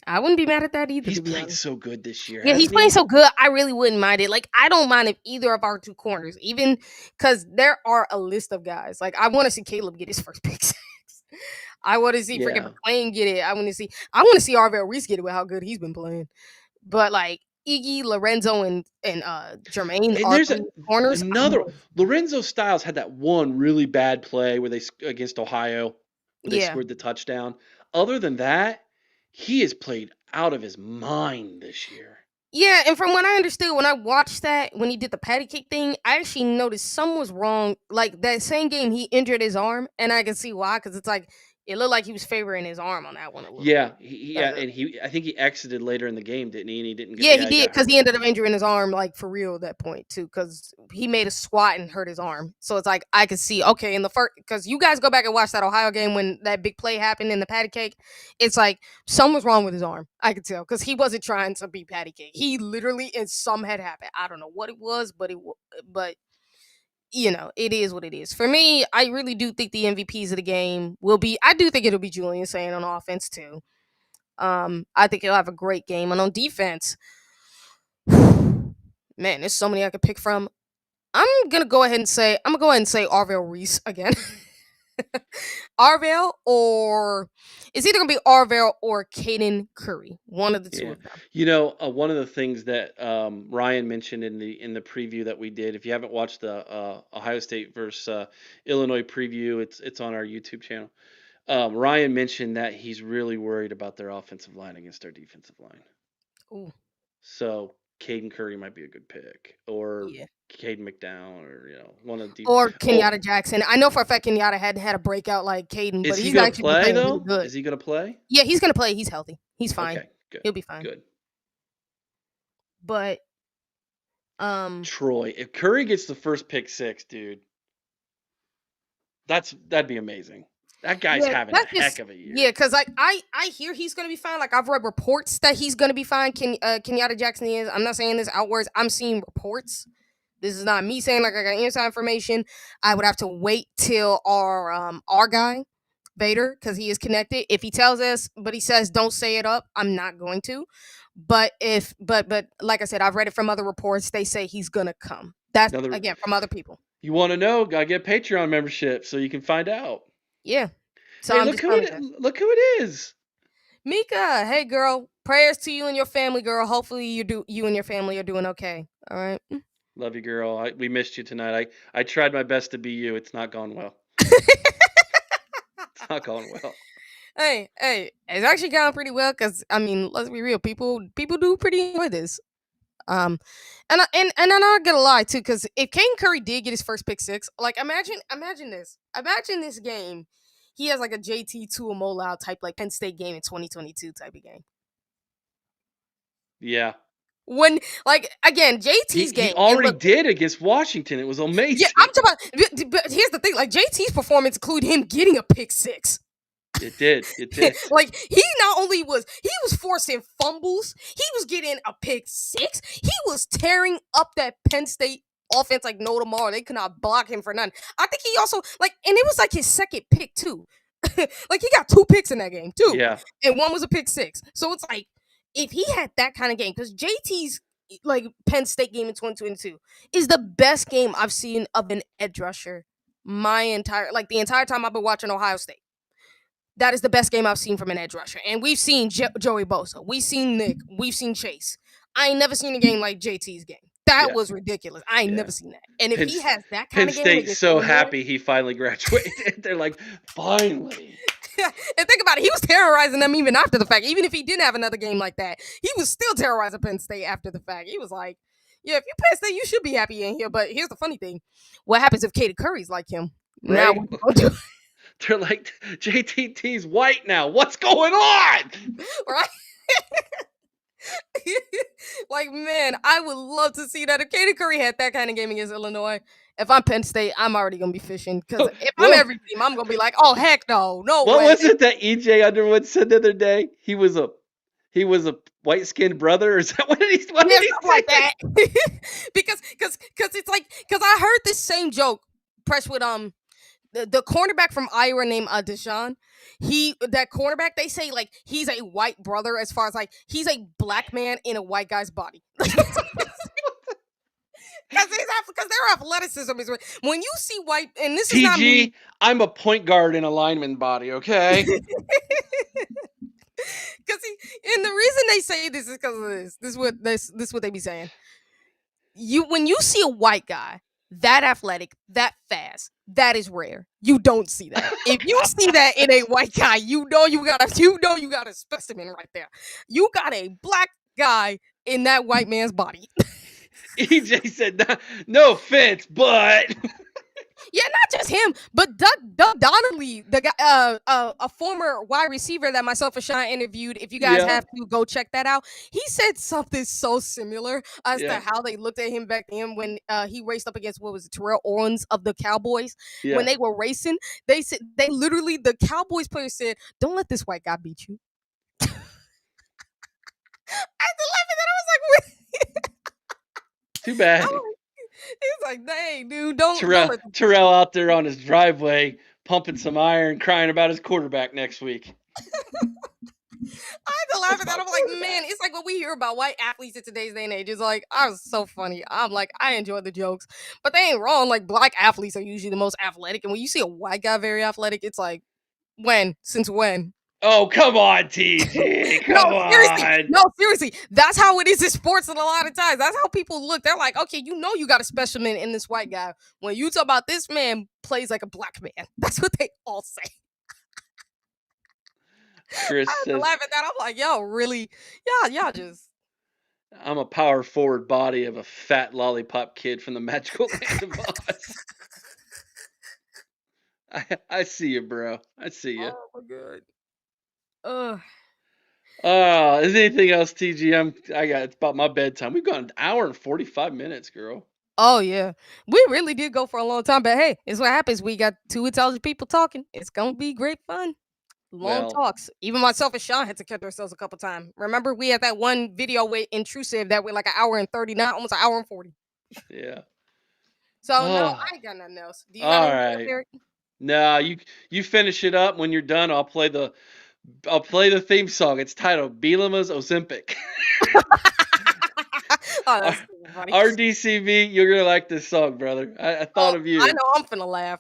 I wouldn't be mad at that either. He's to be playing honest. so good this year. Yeah, he's playing so good. I really wouldn't mind it. Like, I don't mind if either of our two corners, even because there are a list of guys. Like, I want to see Caleb get his first pick six. I want to see freaking McClain get it. I want to see Arvell Reese get it with how good he's been playing. But like Iggy, Lorenzo, and Jermaine And are there's corners. another Lorenzo Styles had that one really bad play where against Ohio, where they scored the touchdown. Other than that, he has played out of his mind this year. Yeah, and from what I understood, when I watched that, when he did the patty cake thing, I actually noticed something was wrong. Like that same game, he injured his arm, and I can see why. Because it's like It looked like he was favoring his arm on that one a little Yeah, bit. yeah, and I think he exited later in the game, didn't he? And he didn't get. Yeah, he Yeah, he did got because hurt. he ended up injuring his arm, like for real at that point too. Because he made a squat and hurt his arm. So it's like I could see okay in the first because you guys go back and watch that Ohio game when that big play happened in the patty cake. It's like something was wrong with his arm. I could tell because he wasn't trying to be patty cake. He literally and some had happened. I don't know what it was, but you know it is what it is. For me, I really do think the MVPs of the game will be. I do think it'll be Julian Saying on offense too. I think he'll have a great game, and on defense. Man, there's so many I could pick from. I'm gonna go ahead and say Arvell Reese again. Arvell or it's either gonna be Arvell or Caden Curry. One of the two Yeah, of them. one of the things that Ryan mentioned in the preview that we did. If you haven't watched the Ohio State versus Illinois preview, it's on our YouTube channel. Ryan mentioned that he's really worried about their offensive line against our defensive line. Ooh, So Caden Curry might be a good pick, or yeah. Caden McDowell, or one of the deep. Or Oh, Kenyatta Jackson. I know for a fact Kenyatta hadn't had a breakout like Caden, is but he he's gonna actually been play playing really though? good. Is he gonna play? Yeah, he's gonna play. He's healthy. He's fine. Okay, good, He'll be fine. good. But Troy, if Curry gets the first pick six, dude, that'd be amazing. That guy's yeah, having a that's just heck of a year. yeah, because like I hear he's gonna be fine. Like I've read reports that he's gonna be fine. Kenyatta Jackson is. I'm not saying this outwards. I'm seeing reports. This is not me saying like I got inside information. I would have to wait till our guy Vader because he is connected. If he tells us, but he says don't say it up, I'm not going to. But but like I said, I've read it from other reports. They say he's gonna come. That's Another, again from other people. you want to know? Gotta get Patreon membership so you can find out. Yeah. So Hey, I'm look just who telling it you. look who it is. Mecah, hey girl, prayers to you and your family, girl. Hopefully you and your family are doing okay. All right. Love you, girl. We missed you tonight. I tried my best to be you. It's not gone well. It's not going well. Hey, it's actually gone pretty well because I mean, let's be real, people do pretty enjoy this. And I'm not gonna lie too, because if Caden Curry did get his first pick six, like imagine this game, he has like a JT Tuamola type like Penn State game in 2022 type of game. Yeah. When like again JT's game He already did against Washington. It was amazing. Yeah, I'm talking about. But here's the thing: like JT's performance included him getting a pick six. It did. Like he not only was forcing fumbles, he was getting a pick six. He was tearing up that Penn State offense like no tomorrow. They could not block him for none. I think he also like, and it was like his second pick too. Like he got two picks in that game too. Yeah. And one was a pick six. So it's like if he had that kind of game, because JT's like Penn State game in 2022 is the best game I've seen of an edge rusher the entire time I've been watching Ohio State. That is the best game I've seen from an edge rusher. And we've seen Joey Bosa. We've seen Nick. We've seen Chase. I ain't never seen a game like JT's game. That was ridiculous. I ain't never seen that. And if he has that kind Penn of game, State's so happy he finally graduated. They're like, finally. And think about it. He was terrorizing them even after the fact. Even if he didn't have another game like that, he was still terrorizing Penn State after the fact. He was like, yeah, if you Penn State, you should be happy in here. But here's the funny thing. What happens if Caden Curry's like him? Right? Now what we gonna do? They're like, JTT's white now. What's going on? Right? Like, man, I would love to see that. If Caden Curry had that kind of game against Illinois, if I'm Penn State, I'm already going to be fishing. Because if I'm every team, I'm going to be like, oh, heck no. No way. What was it that EJ Underwood said the other day? He was a white-skinned brother, or is that what did he say? Like that. because it's like, because I heard this same joke pressed with the cornerback from Iowa named Deshaun. That cornerback, they say like he's a white brother as far as like he's a black man in a white guy's body. Because their athleticism is when you see white, and this is not me. I'm a point guard in a lineman body, okay? Because and the reason they say this is because of this. This is what they be saying. When you see a white guy that athletic, that fast, that is rare. You don't see that. If you see that in a white guy, you know you got a specimen right there. You got a black guy in that white man's body. EJ said, no offense, but Yeah, not just him, but Doug Donnelly, the guy, a former wide receiver that myself and Sean interviewed. If you guys Yeah, have to go check that out, he said something so similar as to yeah, how they looked at him back then when he raced up against what was it, Terrell Owens of the Cowboys. When yeah. they were racing, they said they literally the Cowboys player said, "Don't let this white guy beat you." I had to laugh at that. I was like, Too bad. oh, he's like, dang, dude, don't Terrell let. Terrell out there on his driveway pumping some iron, crying about his quarterback next week. I had to laugh That's at that. my I'm like, man, quarterback. it's like what we hear about white athletes in today's day and age. It's like, I was so funny. I'm like, I enjoy the jokes, but they ain't wrong. Like, black athletes are usually the most athletic, and when you see a white guy very athletic, it's like, when? Since when? Oh, come on, TG. No, Come seriously. on. No, seriously. That's how it is in sports. And a lot of times, that's how people look. They're like, okay, you know, you got a specimen in this white guy. When you talk about this man plays like a black man, that's what they all say. Chris I had to says, laugh at that. I'm like, yo, really? Y'all just. I'm a power forward body of a fat lollipop kid from the magical land of Oz. I see you, bro. I see you. Oh my god. Ugh. Oh, is there anything else, TG? I got it's about my bedtime. We've gone an hour and 45 minutes, girl. Oh yeah, we really did go for a long time, but hey, it's what happens. We got two intelligent people talking. It's gonna be great fun. Long Well, talks. Even myself and Sean had to catch ourselves a couple times. Remember, we had that one video with intrusive that went like an hour and 30, not almost an hour and 40. yeah. So no, Oh, I ain't got nothing else. Do you got all anything else, right. Eric? No, you finish it up. When you're done, I'll play the theme song. It's titled Bielema's Ozempic. Oh, that's R- so funny. RDCV, you're gonna like this song, brother. I Oh, thought of I you. know I'm finna laugh.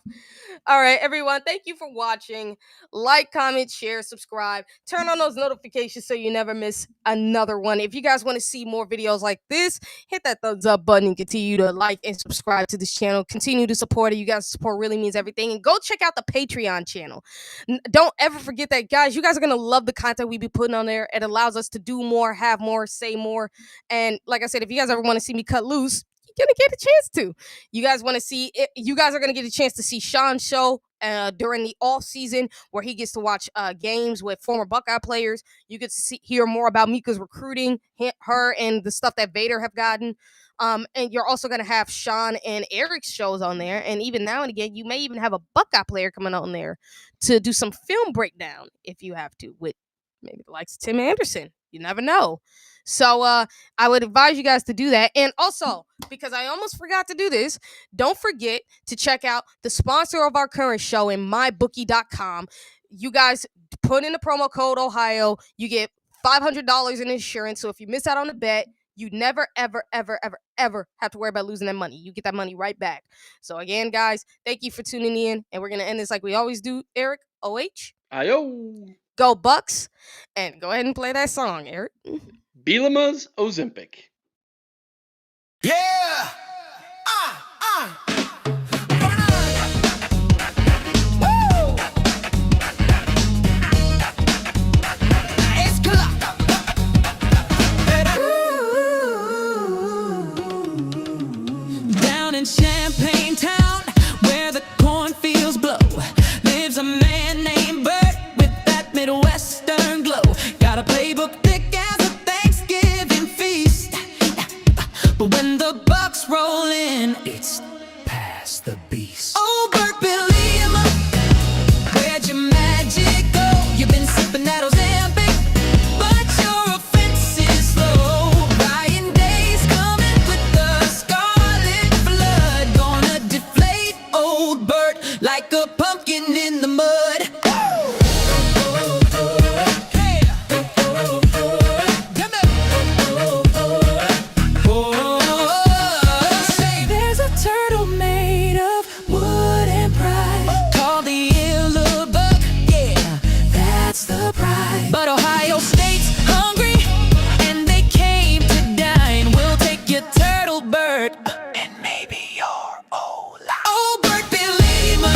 All right, everyone. Thank you for watching. Like, comment, share, subscribe. Turn on those notifications so you never miss another one. If you guys want to see more videos like this, hit that thumbs up button and continue to like and subscribe to this channel. Continue to support it. You guys' support really means everything. And go check out the Patreon channel. Don't ever forget that, guys. You guys are gonna love the content we be putting on there. It allows us to do more, have more, say more. And like I said, if you guys ever want to see me cut loose, you're gonna get a chance to. You guys want to see it? You guys are going to get a chance to see Sean's show during the off season, where he gets to watch games with former Buckeye players. You get to hear more about Mika's recruiting, her, and the stuff that Vader have gotten. And you're also going to have Sean and Eric's shows on there. And even now and again, you may even have a Buckeye player coming on there to do some film breakdown if you have to, with maybe the likes of Tim Anderson. You never know. So I would advise you guys to do that. And also, because I almost forgot to do this, don't forget to check out the sponsor of our current show in mybookie.com. You guys put in the promo code Ohio, you get $500 in insurance. So if you miss out on the bet, you never, ever, ever, ever, ever have to worry about losing that money. You get that money right back. So again, guys, thank you for tuning in. And we're going to end this like we always do, Eric. OH. Ayo. Go Bucks. And go ahead and play that song, Eric. Bielema's Ozempic. Yeah! It's down in Champagne Town, where the cornfields blow, lives a man named Bert with that Midwestern glow. Got a playbook thick as a Thanksgiving feast. But when the Bucks roll in, it's past the beast. Oh, Bert Bielema, where'd your magic go? You've been sipping that Ozempic, but your offense is slow. Ryan Day's coming with the scarlet flood, gonna deflate old Bert like a pumpkin in the mud. Say there's a turtle made of wood and pride, called the Illa Buck, yeah, that's the pride. But Ohio State's hungry, and they came to dine. We'll take your turtle, Bert, and maybe your O-line. Oh, Bert Bielema,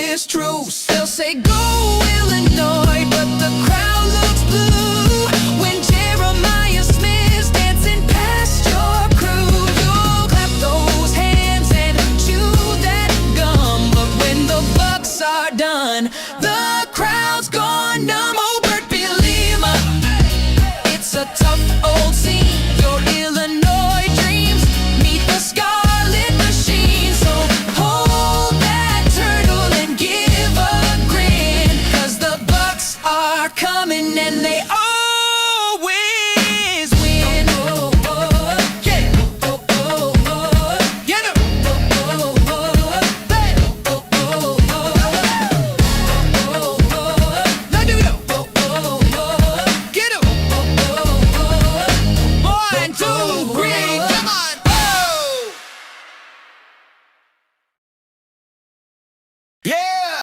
is true. They'll say go Illinois, but the crowd looks blue when Jeremiah Smith's dancing past your crew. You'll clap those hands and chew that gum, but when the Bucks are done, the